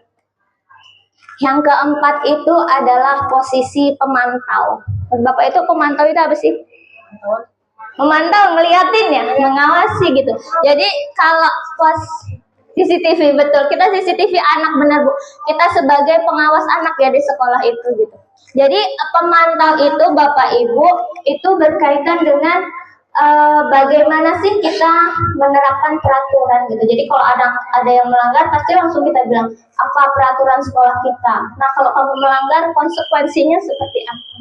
Yang keempat itu adalah posisi pemantau. Bapak itu pemantau itu apa sih? Memantau, ngeliatin ya, mengawasi gitu. Jadi kalau CCTV, betul, kita CCTV anak, benar Bu. Kita sebagai pengawas anak ya di sekolah itu gitu. Jadi pemantau itu Bapak Ibu itu berkaitan dengan bagaimana sih kita menerapkan peraturan gitu. Jadi kalau ada yang melanggar, pasti langsung kita bilang apa peraturan sekolah kita. Nah, kalau kamu melanggar, konsekuensinya seperti apa?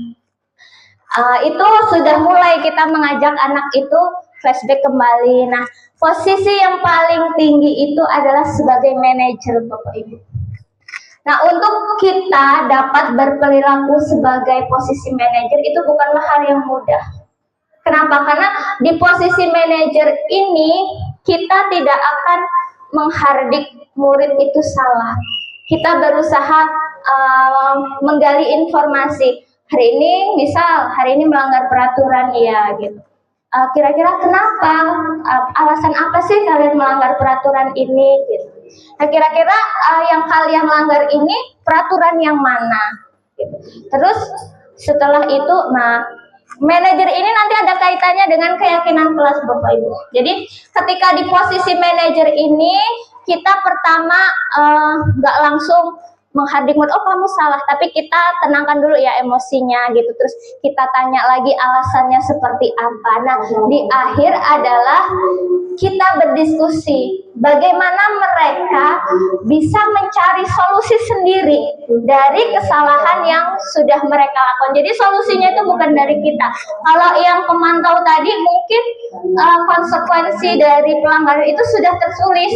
Itu sudah mulai kita mengajak anak itu flashback kembali. Nah, posisi yang paling tinggi itu adalah sebagai manajer Bapak Ibu. Nah, untuk kita dapat berperilaku sebagai posisi manajer itu bukanlah hal yang mudah. Kenapa? Karena di posisi manajer ini kita tidak akan menghardik murid itu salah. Kita berusaha menggali informasi. Hari ini melanggar peraturan ya gitu. Kira-kira kenapa? Alasan apa sih kalian melanggar peraturan ini? Gitu. Nah, kira-kira yang kalian langgar ini peraturan yang mana? Gitu. Terus setelah itu, manajer ini nanti ada kaitannya dengan keyakinan kelas Bapak Ibu. Jadi ketika di posisi manajer ini, kita pertama nggak langsung menghardik murid, oh kamu salah, tapi kita tenangkan dulu ya emosinya gitu, terus kita tanya lagi alasannya seperti apa. Nah, di akhir adalah kita berdiskusi bagaimana mereka bisa mencari solusi sendiri dari kesalahan yang sudah mereka lakukan. Jadi solusinya itu bukan dari kita. Kalau yang pemantau tadi mungkin konsekuensi dari pelanggaran itu sudah tertulis,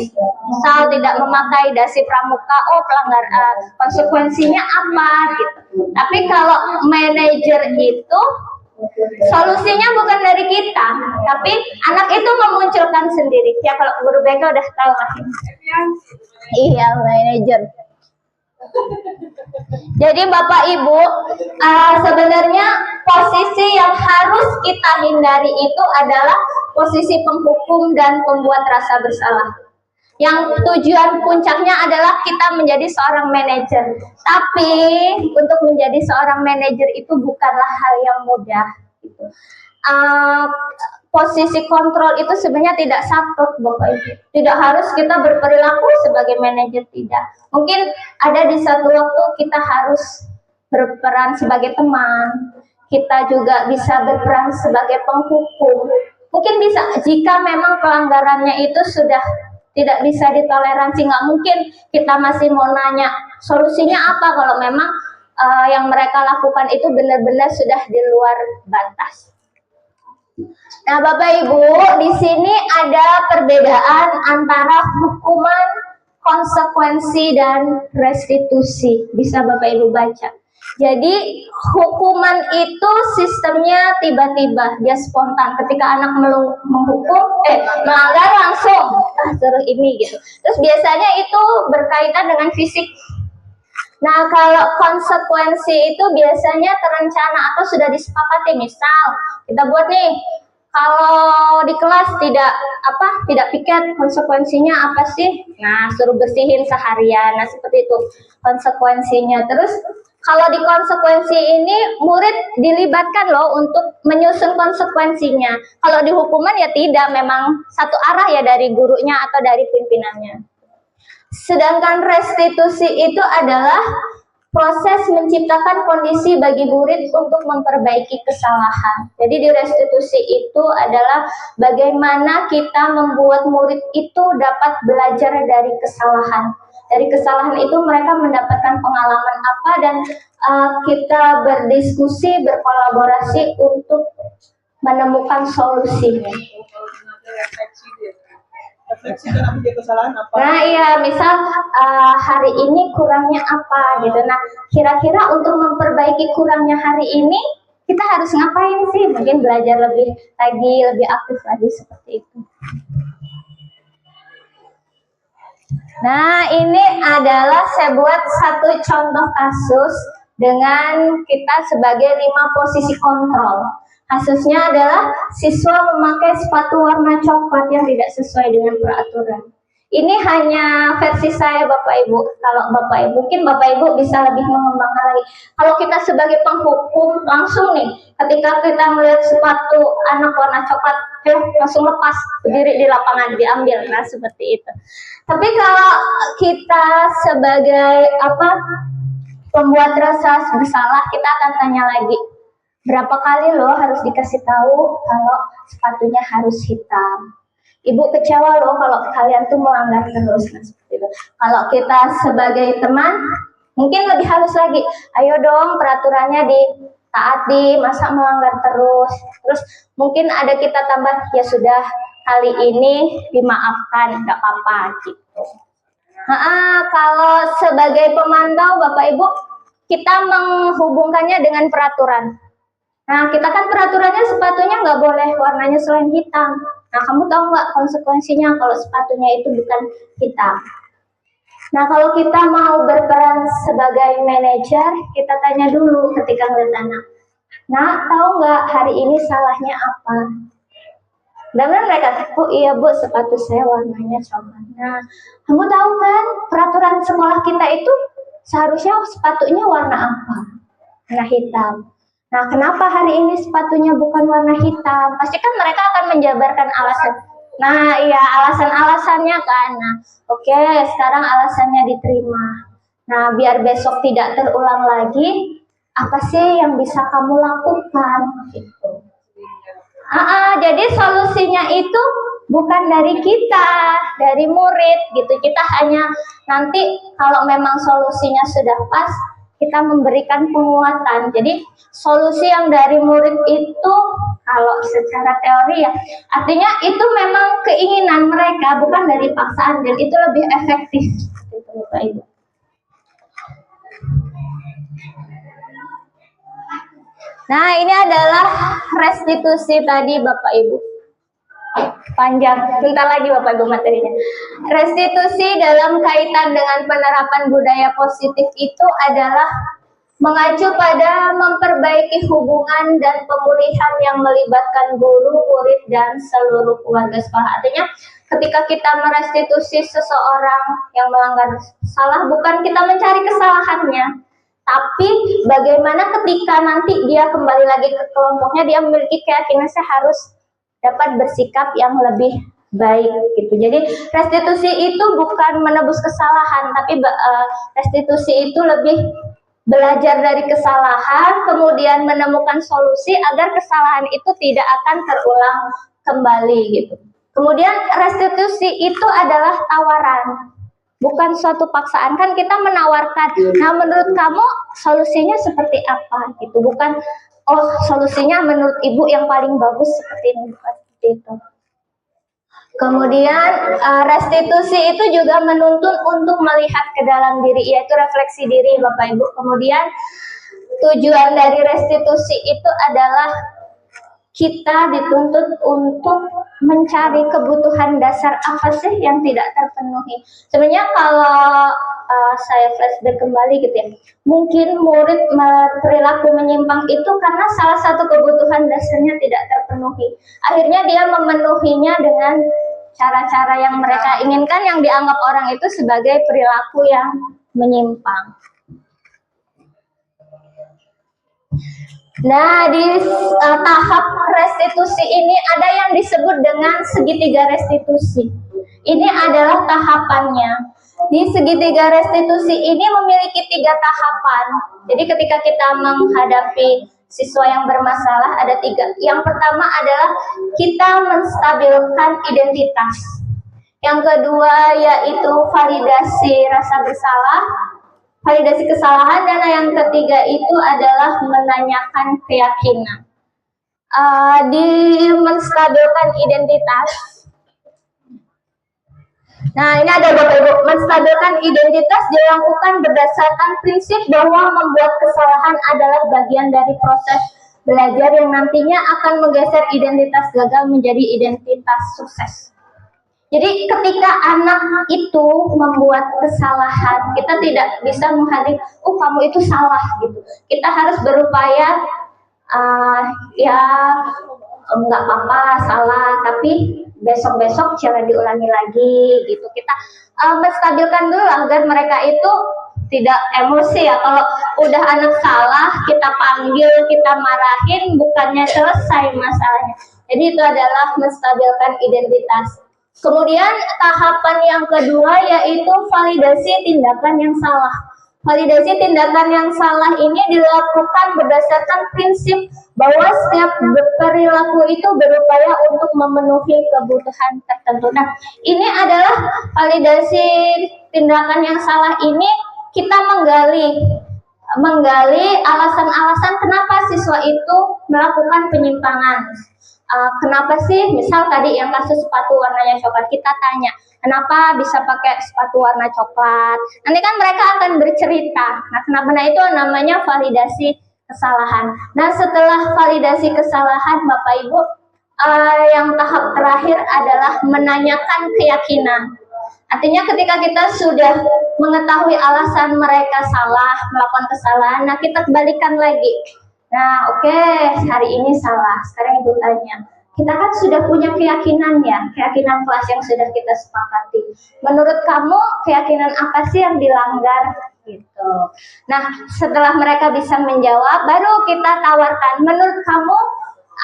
misal tidak memakai dasi pramuka, oh pelanggar, konsekuensinya apa gitu. Tapi kalau manajer itu solusinya bukan dari kita, tapi anak itu memunculkan sendiri. Ya kalau guru BK udah tahu lah. Iya, manajer. Jadi Bapak Ibu, sebenarnya posisi yang harus kita hindari itu adalah posisi penghukum dan pembuat rasa bersalah. Yang tujuan puncaknya adalah kita menjadi seorang manajer. Tapi untuk menjadi seorang manajer itu bukanlah hal yang mudah. Posisi kontrol itu sebenarnya tidak saklek Bapak Ibu. Tidak harus kita berperilaku sebagai manajer, tidak. Mungkin ada di satu waktu kita harus berperan sebagai teman. Kita juga bisa berperan sebagai penghukum. Mungkin bisa jika memang pelanggarannya itu sudah tidak bisa ditoleransi, nggak mungkin kita masih mau nanya solusinya apa kalau memang yang mereka lakukan itu benar-benar sudah di luar batas. Nah, Bapak Ibu, di sini ada perbedaan antara hukuman, konsekuensi, dan restitusi. Bisa Bapak Ibu baca. Jadi hukuman itu sistemnya tiba-tiba, dia spontan. Ketika anak melanggar langsung suruh ini gitu. Terus biasanya itu berkaitan dengan fisik. Nah, kalau konsekuensi itu biasanya terencana atau sudah disepakati. Misal kita buat nih, kalau di kelas tidak piket, konsekuensinya apa sih? Nah, suruh bersihin seharian. Nah, seperti itu konsekuensinya. Terus kalau di konsekuensi ini murid dilibatkan loh untuk menyusun konsekuensinya. Kalau di hukuman ya tidak, memang satu arah ya dari gurunya atau dari pimpinannya. Sedangkan restitusi itu adalah proses menciptakan kondisi bagi murid untuk memperbaiki kesalahan. Jadi di restitusi itu adalah bagaimana kita membuat murid itu dapat belajar dari kesalahan. dari kesalahan itu mereka mendapatkan pengalaman apa, dan kita berdiskusi, berkolaborasi untuk menemukan solusinya. Refleksi kan apa dia kesalahan apa? Nah iya, misal hari ini kurangnya apa gitu. Nah kira-kira untuk memperbaiki kurangnya hari ini kita harus ngapain sih? Mungkin belajar lebih lagi, lebih aktif lagi seperti itu. Nah ini adalah saya buat satu contoh kasus dengan kita sebagai 5 posisi kontrol. Kasusnya adalah siswa memakai sepatu warna coklat yang tidak sesuai dengan peraturan. Ini hanya versi saya Bapak Ibu. Kalau Bapak Ibu, mungkin Bapak Ibu bisa lebih mengembangkan lagi. Kalau kita sebagai penghukum langsung nih, ketika kita melihat sepatu anak warna coklat, langsung lepas, berdiri di lapangan, diambil. Nah seperti itu. Tapi kalau kita sebagai pembuat rasa bersalah, kita akan tanya lagi. Berapa kali lo harus dikasih tahu kalau sepatunya harus hitam? Ibu kecewa loh kalau kalian tuh melanggar terus. Nah, seperti itu. Kalau kita sebagai teman, mungkin lebih halus lagi. Ayo dong peraturannya ditaati, masa melanggar terus. Terus mungkin ada kita tambah, ya sudah kali ini dimaafkan, nggak apa-apa gitu. Kalau sebagai pemantau Bapak Ibu, kita menghubungkannya dengan peraturan. Nah, kita kan peraturannya sepatunya nggak boleh warnanya selain hitam. Nah, kamu tahu nggak konsekuensinya kalau sepatunya itu bukan hitam? Nah, kalau kita mau berperan sebagai manajer, kita tanya dulu ketika ngeliat anak. Nah, tahu nggak hari ini salahnya apa? Dan mereka, oh iya Bu, sepatu saya warnanya coklat. Nah, kamu tahu kan peraturan sekolah kita itu seharusnya sepatunya warna apa? Warna hitam. Nah, kenapa hari ini sepatunya bukan warna hitam? Pasti kan mereka akan menjabarkan alasan. Nah, iya alasan-alasannya kan. Nah, oke, sekarang alasannya diterima. Nah, biar besok tidak terulang lagi, apa sih yang bisa kamu lakukan? Gitu. Jadi solusinya itu bukan dari kita, dari murid gitu. Kita hanya nanti kalau memang solusinya sudah pas, kita memberikan penguatan. Jadi solusi yang dari murid itu kalau secara teori ya, artinya itu memang keinginan mereka, bukan dari paksaan, dan itu lebih efektif. Gitu, Bapak Ibu. Nah, ini adalah restitusi tadi Bapak Ibu. Panjang, bentar lagi Bapak Ibu materinya. Restitusi dalam kaitan dengan penerapan budaya positif itu adalah mengacu pada memperbaiki hubungan dan pemulihan yang melibatkan guru, murid, dan seluruh keluarga sekolah. Artinya ketika kita merestitusi seseorang yang melanggar salah, bukan kita mencari kesalahannya, tapi bagaimana ketika nanti dia kembali lagi ke kelompoknya, dia memiliki keyakinan saya harus dapat bersikap yang lebih baik gitu. Jadi restitusi itu bukan menebus kesalahan, tapi restitusi itu lebih belajar dari kesalahan, kemudian menemukan solusi agar kesalahan itu tidak akan terulang kembali gitu. Kemudian restitusi itu adalah tawaran, bukan suatu paksaan. Kan kita menawarkan, nah menurut kamu solusinya seperti apa gitu, bukan oh solusinya menurut ibu yang paling bagus seperti ini, bukan seperti itu. Kemudian restitusi itu juga menuntun untuk melihat ke dalam diri, yaitu refleksi diri Bapak Ibu. Kemudian tujuan dari restitusi itu adalah kita dituntut untuk mencari kebutuhan dasar apa sih yang tidak terpenuhi. Sebenarnya kalau saya flashback kembali gitu ya, mungkin murid perilaku menyimpang itu karena salah satu kebutuhan dasarnya tidak terpenuhi. Akhirnya dia memenuhinya dengan cara-cara yang mereka inginkan, yang dianggap orang itu sebagai perilaku yang menyimpang. Nah, di tahap restitusi ini ada yang disebut dengan segitiga restitusi. Ini adalah tahapannya. Di segitiga restitusi ini memiliki 3 tahapan. Jadi ketika kita menghadapi siswa yang bermasalah ada 3. Yang pertama adalah kita menstabilkan identitas. Yang kedua yaitu validasi rasa bersalah, validasi kesalahan, dan yang ketiga itu adalah menanyakan keyakinan. Di menstabilkan identitas. Nah, ini ada Bapak Ibu, menstabilkan identitas dilakukan berdasarkan prinsip bahwa membuat kesalahan adalah bagian dari proses belajar yang nantinya akan menggeser identitas gagal menjadi identitas sukses. Jadi ketika anak itu membuat kesalahan, kita tidak bisa menghadir, oh kamu itu salah gitu. Kita harus berupaya, ya enggak apa-apa salah, tapi besok-besok jangan diulangi lagi gitu. Kita menstabilkan dulu agar mereka itu tidak emosi ya. Kalau udah anak salah, kita panggil, kita marahin, bukannya selesai masalahnya. Jadi itu adalah menstabilkan identitas. Kemudian tahapan yang kedua yaitu validasi tindakan yang salah. Validasi tindakan yang salah ini dilakukan berdasarkan prinsip bahwa setiap perilaku itu berupaya untuk memenuhi kebutuhan tertentu. Nah, ini adalah validasi tindakan yang salah ini kita menggali alasan-alasan kenapa siswa itu melakukan penyimpangan. Kenapa sih, misal tadi yang kasus sepatu warnanya coklat, kita tanya, kenapa bisa pakai sepatu warna coklat? Nanti kan mereka akan bercerita. Nah, kenapa? Nah, itu namanya validasi kesalahan. Nah, setelah validasi kesalahan, Bapak Ibu, yang tahap terakhir adalah menanyakan keyakinan. Artinya ketika kita sudah mengetahui alasan mereka salah, melakukan kesalahan, nah kita kembalikan lagi. Nah, oke, hari ini salah. Sekarang Ibu tanya, kita kan sudah punya keyakinan ya, keyakinan kelas yang sudah kita sepakati. Menurut kamu, keyakinan apa sih yang dilanggar? Gitu. Nah, setelah mereka bisa menjawab, baru kita tawarkan, menurut kamu,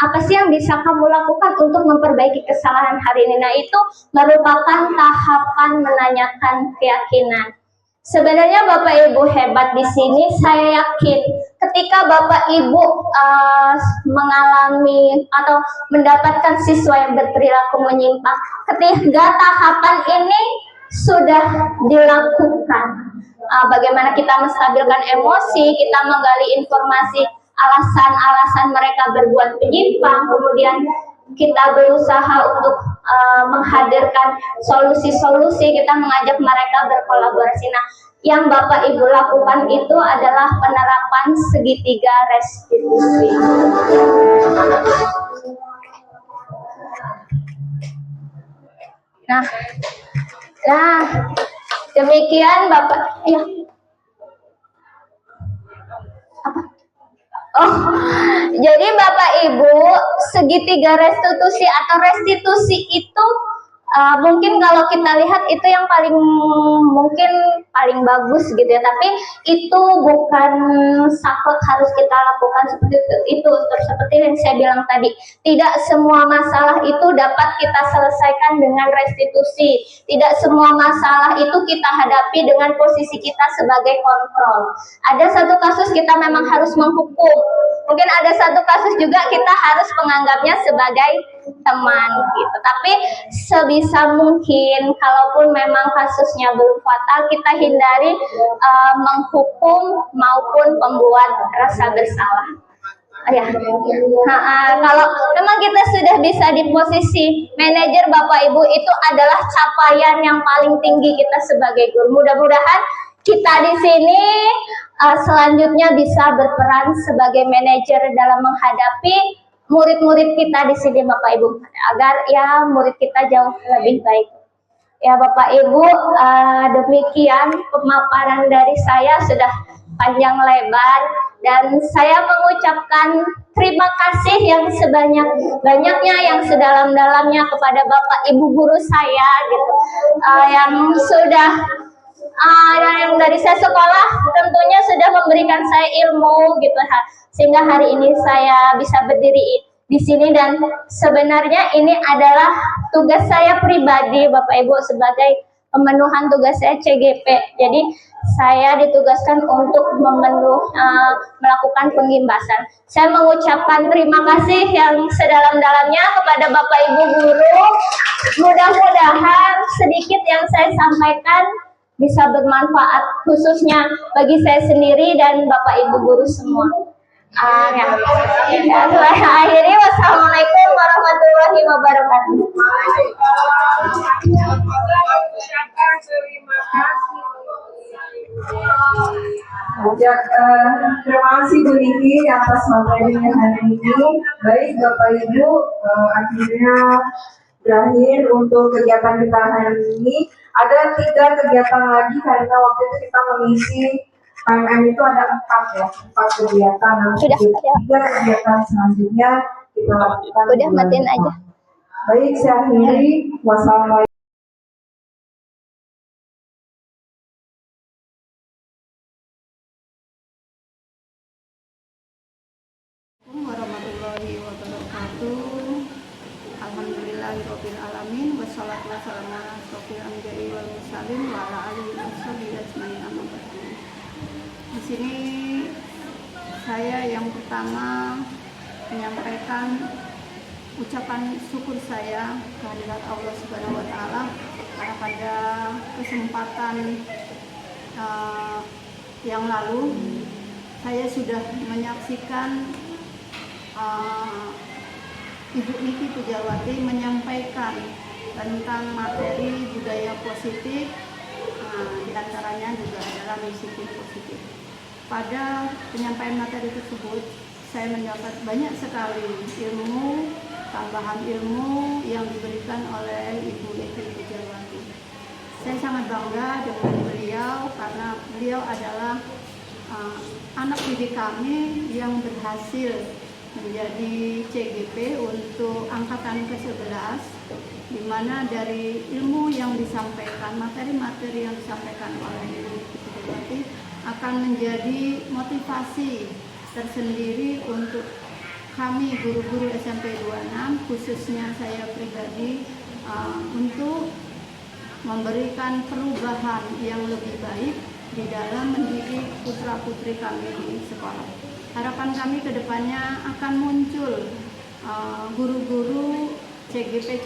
apa sih yang bisa kamu lakukan untuk memperbaiki kesalahan hari ini? Nah, itu merupakan tahapan menanyakan keyakinan. Sebenarnya Bapak Ibu hebat di sini, saya yakin ketika Bapak Ibu mengalami atau mendapatkan siswa yang berperilaku menyimpang, ketiga tahapan ini sudah dilakukan. Bagaimana kita menstabilkan emosi, kita menggali informasi alasan-alasan mereka berbuat penyimpang, kemudian kita berusaha untuk menghadirkan solusi-solusi, kita mengajak mereka berkolaborasi. Nah, yang Bapak Ibu lakukan itu adalah penerapan segitiga restitusi. Nah, demikian Bapak. Ya. Apa? Oh, jadi Bapak Ibu, segitiga restitusi atau restitusi itu mungkin kalau kita lihat itu yang paling bagus gitu ya, tapi itu bukan saklek harus kita lakukan seperti itu. Seperti yang saya bilang tadi, tidak semua masalah itu dapat kita selesaikan dengan restitusi. Tidak semua masalah itu kita hadapi dengan posisi kita sebagai kontrol. Ada satu kasus kita memang harus menghukum, mungkin ada satu kasus juga kita harus menganggapnya sebagai teman gitu. Tapi sebisa mungkin, kalaupun memang kasusnya belum fatal, kita hindari menghukum maupun membuat rasa bersalah. Kalau memang kita sudah bisa di posisi manajer Bapak Ibu, itu adalah capaian yang paling tinggi kita sebagai guru. Mudah-mudahan kita di sini selanjutnya bisa berperan sebagai manajer dalam menghadapi murid-murid kita di sini Bapak Ibu, agar ya murid kita jauh lebih baik. Ya Bapak Ibu, demikian pemaparan dari saya, sudah panjang lebar, dan saya mengucapkan terima kasih yang sebanyak-banyaknya, yang sedalam-dalamnya kepada Bapak Ibu guru saya gitu, yang sudah yang dari saya sekolah tentunya sudah memberikan saya ilmu gitu, sehingga hari ini saya bisa berdiri di sini. Dan sebenarnya ini adalah tugas saya pribadi Bapak Ibu sebagai pemenuhan tugas saya CGP. Jadi saya ditugaskan untuk melakukan pengimbasan. Saya mengucapkan terima kasih yang sedalam-dalamnya kepada Bapak Ibu guru. Mudah-mudahan sedikit yang saya sampaikan bisa bermanfaat khususnya bagi saya sendiri dan Bapak Ibu guru semua. Akhirnya wassalamualaikum warahmatullahi wabarakatuh. Terima kasih Bu Niki atas materinya hari ini. Baik Bapak Ibu, akhirnya berakhir untuk kegiatan kita hari ini. Ada 3 kegiatan lagi karena waktu itu kita mengisi KMM itu ada 4 kegiatan. Sudah, 3 kegiatan selanjutnya kita lakukan. Udah matiin aja. Baik, saya akhiri. Wassalamualaikum. Warahmatullahi wabarakatuh. Alhamdulillahirabbil alamin wassalatu wassalamu ala asyrofil anbiya'i wal mursalin wa ala alihi washabihi ajmain amma ba'du. Di sini saya yang pertama menyampaikan ucapan syukur saya kehadirat Allah Subhanahu wa taala karena pada kesempatan yang lalu saya sudah menyaksikan Ibu Niki Pujarwati menyampaikan tentang materi budaya positif, di antaranya juga adalah misi positif. Pada penyampaian materi tersebut, saya mendapat banyak sekali ilmu, tambahan ilmu yang diberikan oleh Ibu Niki Pujarwati. Saya sangat bangga dengan beliau karena beliau adalah anak didik kami yang berhasil menjadi CGP untuk angkatan ke-11, di mana dari ilmu yang disampaikan, materi-materi yang disampaikan oleh Ibu Pujarwati akan menjadi motivasi tersendiri untuk kami guru-guru SMP 26, khususnya saya pribadi, untuk memberikan perubahan yang lebih baik di dalam mendidik putra-putri kami di sekolah. Harapan kami ke depannya akan muncul guru-guru CGP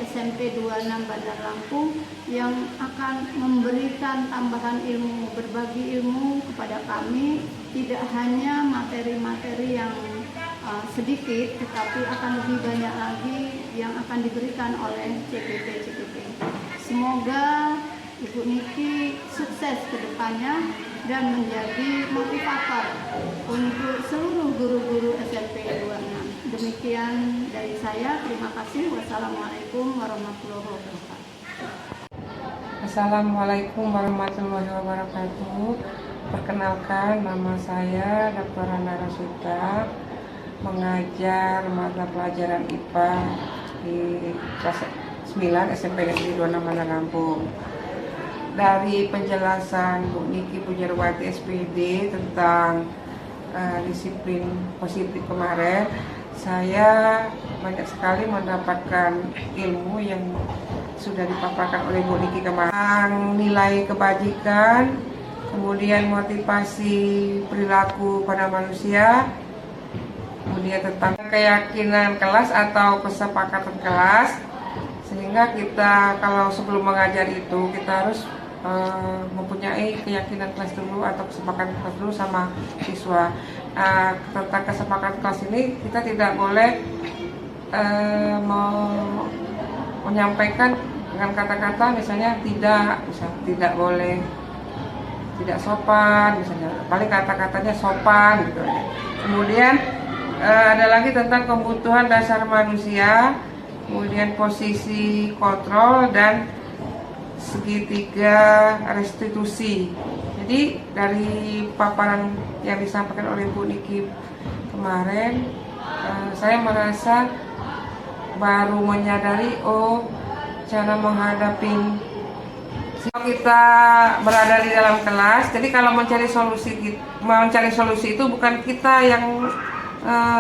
SMP 26 Bandar Lampung yang akan memberikan tambahan ilmu, berbagi ilmu kepada kami, tidak hanya materi-materi yang sedikit, tetapi akan lebih banyak lagi yang akan diberikan oleh CGP. Semoga Ibu Niki sukses ke depannya dan menjadi motivator untuk seluruh guru-guru SMP 26. Demikian dari saya, terima kasih. Wassalamualaikum warahmatullahi wabarakatuh. Assalamualaikum warahmatullahi wabarakatuh. Perkenalkan, nama saya Dr. Hana Rasuta, mengajar mata pelajaran IPA di kelas 9 SMP Negeri 26 Bandar Lampung. Dari penjelasan Bu Niki Pujarwati SPD tentang disiplin positif kemarin, saya banyak sekali mendapatkan ilmu yang sudah dipaparkan oleh Bu Niki kemarin. Nilai kebajikan, kemudian motivasi perilaku pada manusia, kemudian tentang keyakinan kelas atau kesepakatan kelas, sehingga kita kalau sebelum mengajar itu kita harus mempunyai keyakinan kelas dulu atau kesepakatan kelas dulu sama siswa. Tentang kesepakatan kelas ini kita tidak boleh menyampaikan dengan kata-kata misalnya tidak boleh, tidak sopan misalnya, paling kata-katanya sopan gitu aja. Kemudian ada lagi tentang kebutuhan dasar manusia, kemudian posisi kontrol dan segitiga restitusi. Jadi dari paparan yang disampaikan oleh Bu Niki kemarin, saya merasa baru menyadari cara menghadapi kita berada di dalam kelas. Jadi kalau mencari solusi itu bukan kita yang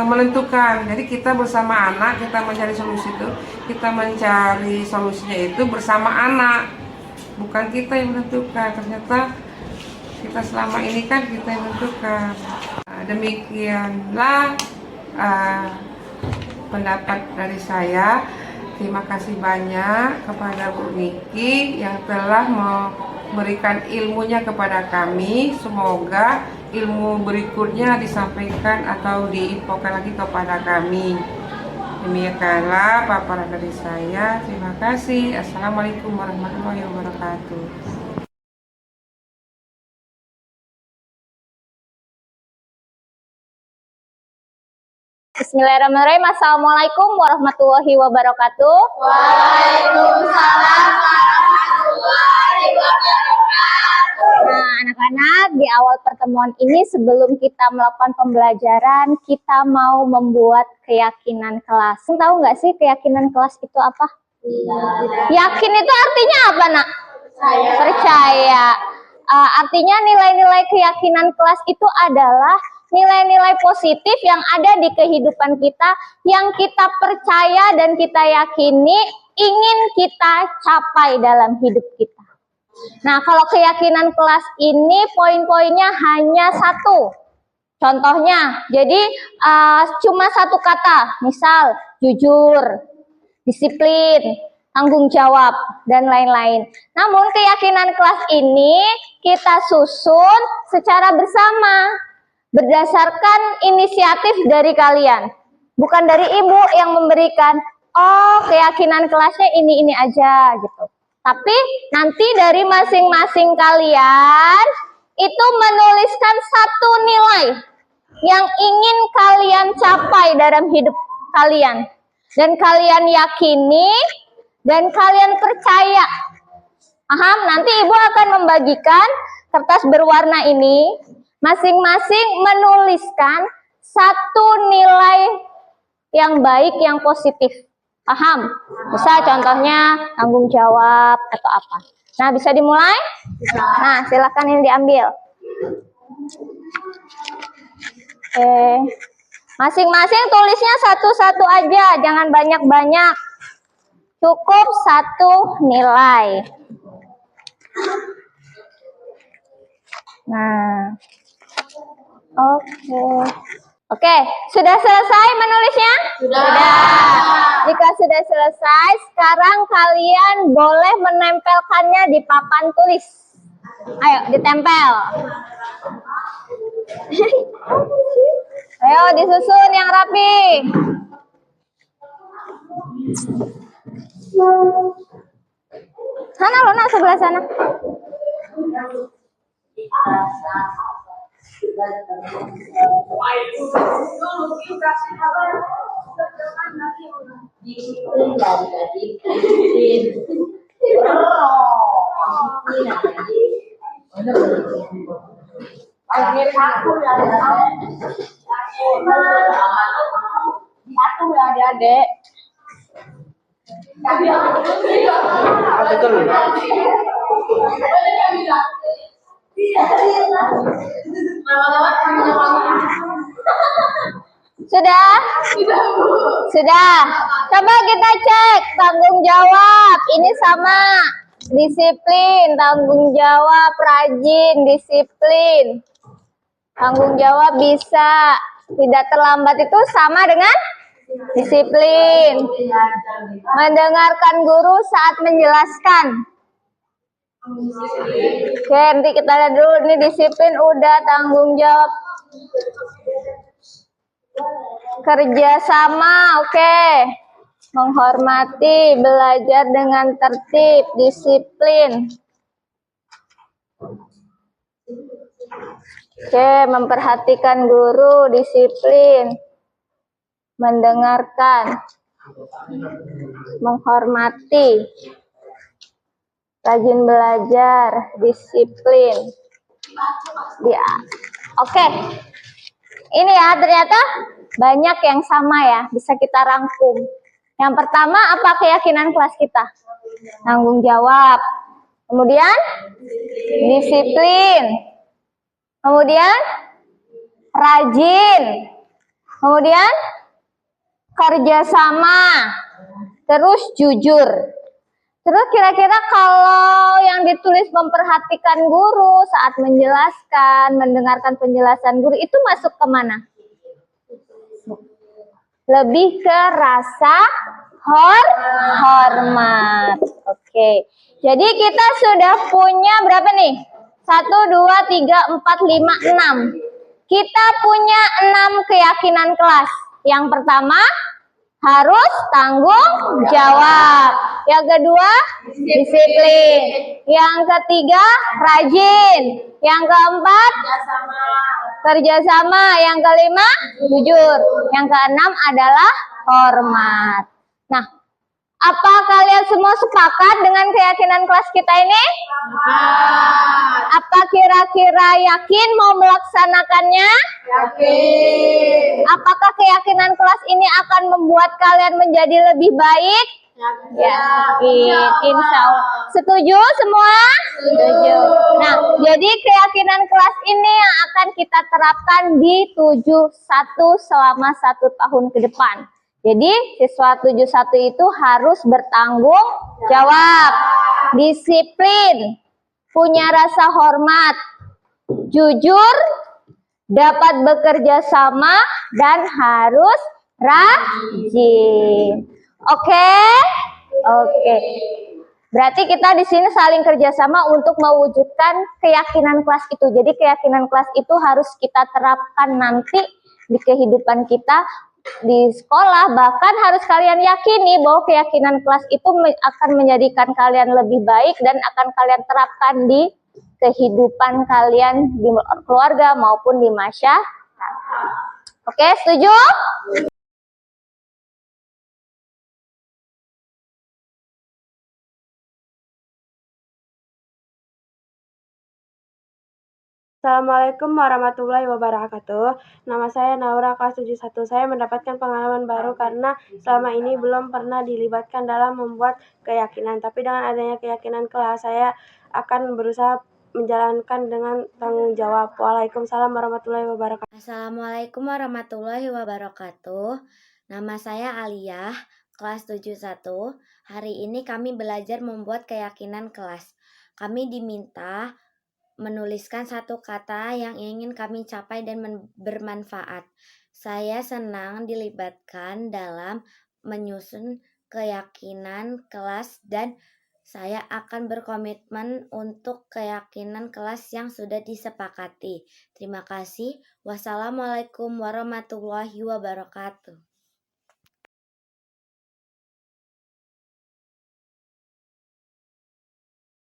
menentukan. Jadi kita bersama anak, kita mencari solusi itu, kita mencari solusinya itu bersama anak. bukan kita yang menentukan. Ternyata kita selama ini kan kita yang menentukan. Demikianlah pendapat dari saya. Terima kasih banyak kepada Bu Niki yang telah memberikan ilmunya kepada kami. Semoga ilmu berikutnya disampaikan atau diinfokan lagi kepada kami. Demikianlah paparan dari saya. Terima kasih. Assalamualaikum warahmatullahi wabarakatuh. Bismillahirrahmanirrahim. Assalamualaikum warahmatullahi wabarakatuh. Waalaikumsalam warahmatullahi wabarakatuh. Nah, anak-anak, di awal pertemuan ini sebelum kita melakukan pembelajaran, kita mau membuat keyakinan kelas. Tahu nggak sih keyakinan kelas itu apa? Yakin itu artinya apa, Nak? Percaya. Artinya nilai-nilai keyakinan kelas itu adalah nilai-nilai positif yang ada di kehidupan kita, yang kita percaya dan kita yakini ingin kita capai dalam hidup kita. Nah, kalau keyakinan kelas ini poin-poinnya hanya satu. Contohnya, jadi cuma satu kata, misal jujur, disiplin, tanggung jawab, dan lain-lain. Namun keyakinan kelas ini kita susun secara bersama. Berdasarkan inisiatif dari kalian, bukan dari ibu yang memberikan, oh keyakinan kelasnya ini aja gitu. Tapi nanti dari masing-masing kalian itu menuliskan satu nilai yang ingin kalian capai dalam hidup kalian. Dan kalian yakini dan kalian percaya. Paham? Nanti ibu akan membagikan kertas berwarna ini. Masing-masing menuliskan satu nilai yang baik, yang positif. Paham? Bisa contohnya tanggung jawab atau apa. Nah, bisa dimulai? Nah, silakan ini diambil. Masing-masing tulisnya satu-satu aja, jangan banyak-banyak. Cukup satu nilai. Nah, Oke, sudah selesai menulisnya? Sudah. Jika sudah selesai, sekarang kalian boleh menempelkannya di papan tulis. Ayo, ditempel. Ayo, disusun yang rapi. Sana, Luna, sebelah sana. Adik-adik. Sudah? Sudah. Coba kita cek tanggung jawab. Ini sama. Disiplin, tanggung jawab, rajin, disiplin. Tanggung jawab bisa. Tidak terlambat itu sama dengan disiplin. Mendengarkan guru saat menjelaskan. Oke, nanti kita lihat dulu. Ini disiplin udah, tanggung jawab. Kerjasama, oke. Menghormati, belajar dengan tertib, disiplin. Oke, memperhatikan guru, disiplin. Mendengarkan. Menghormati. Rajin belajar, disiplin. Oke. Ini ya, ternyata banyak yang sama ya, bisa kita rangkum. Yang pertama, apa keyakinan kelas kita? Tanggung jawab. Kemudian, disiplin. Kemudian, rajin. Kemudian, kerjasama. Terus, jujur. Terus kira-kira kalau yang ditulis memperhatikan guru saat menjelaskan, mendengarkan penjelasan guru itu masuk kemana? Lebih ke rasa hormat. Oke. Jadi kita sudah punya berapa nih? 1, 2, 3, 4, 5, 6. Kita punya 6 keyakinan kelas. Yang pertama, harus tanggung jawab. Yang kedua, disiplin. Yang ketiga, rajin. Yang keempat, kerjasama. Yang kelima, jujur. Yang keenam adalah hormat. Nah, apa kalian semua sepakat dengan keyakinan kelas kita ini? Apa kira-kira yakin mau melaksanakannya? Yakin. Apakah keyakinan kelas ini akan membuat kalian menjadi lebih baik? Yakin. Insya Allah. Setuju semua? Setuju. Nah, jadi keyakinan kelas ini yang akan kita terapkan di 71 selama 1 tahun ke depan. Jadi siswa 71 itu harus bertanggung jawab, disiplin, punya rasa hormat, jujur, dapat bekerja sama, dan harus rajin. Oke? Oke. Berarti kita di sini saling kerjasama untuk mewujudkan keyakinan kelas itu. Jadi keyakinan kelas itu harus kita terapkan nanti di kehidupan kita di sekolah. Bahkan harus kalian yakini bahwa keyakinan kelas itu akan menjadikan kalian lebih baik dan akan kalian terapkan di kehidupan kalian di keluarga maupun di masyarakat. Oke, setuju? Assalamualaikum warahmatullahi wabarakatuh. Nama saya Naura, kelas 71. Saya mendapatkan pengalaman baru karena selama ini belum pernah dilibatkan dalam membuat keyakinan. Tapi dengan adanya keyakinan kelas, saya akan berusaha menjalankan dengan tanggung jawab. Waalaikumsalam warahmatullahi wabarakatuh. Assalamualaikum warahmatullahi wabarakatuh. Nama saya Aliyah, kelas 71. Hari ini kami belajar membuat keyakinan kelas. Kami diminta menuliskan satu kata yang ingin kami capai dan bermanfaat. Saya senang dilibatkan dalam menyusun keyakinan kelas dan saya akan berkomitmen untuk keyakinan kelas yang sudah disepakati. Terima kasih. Wassalamualaikum warahmatullahi wabarakatuh.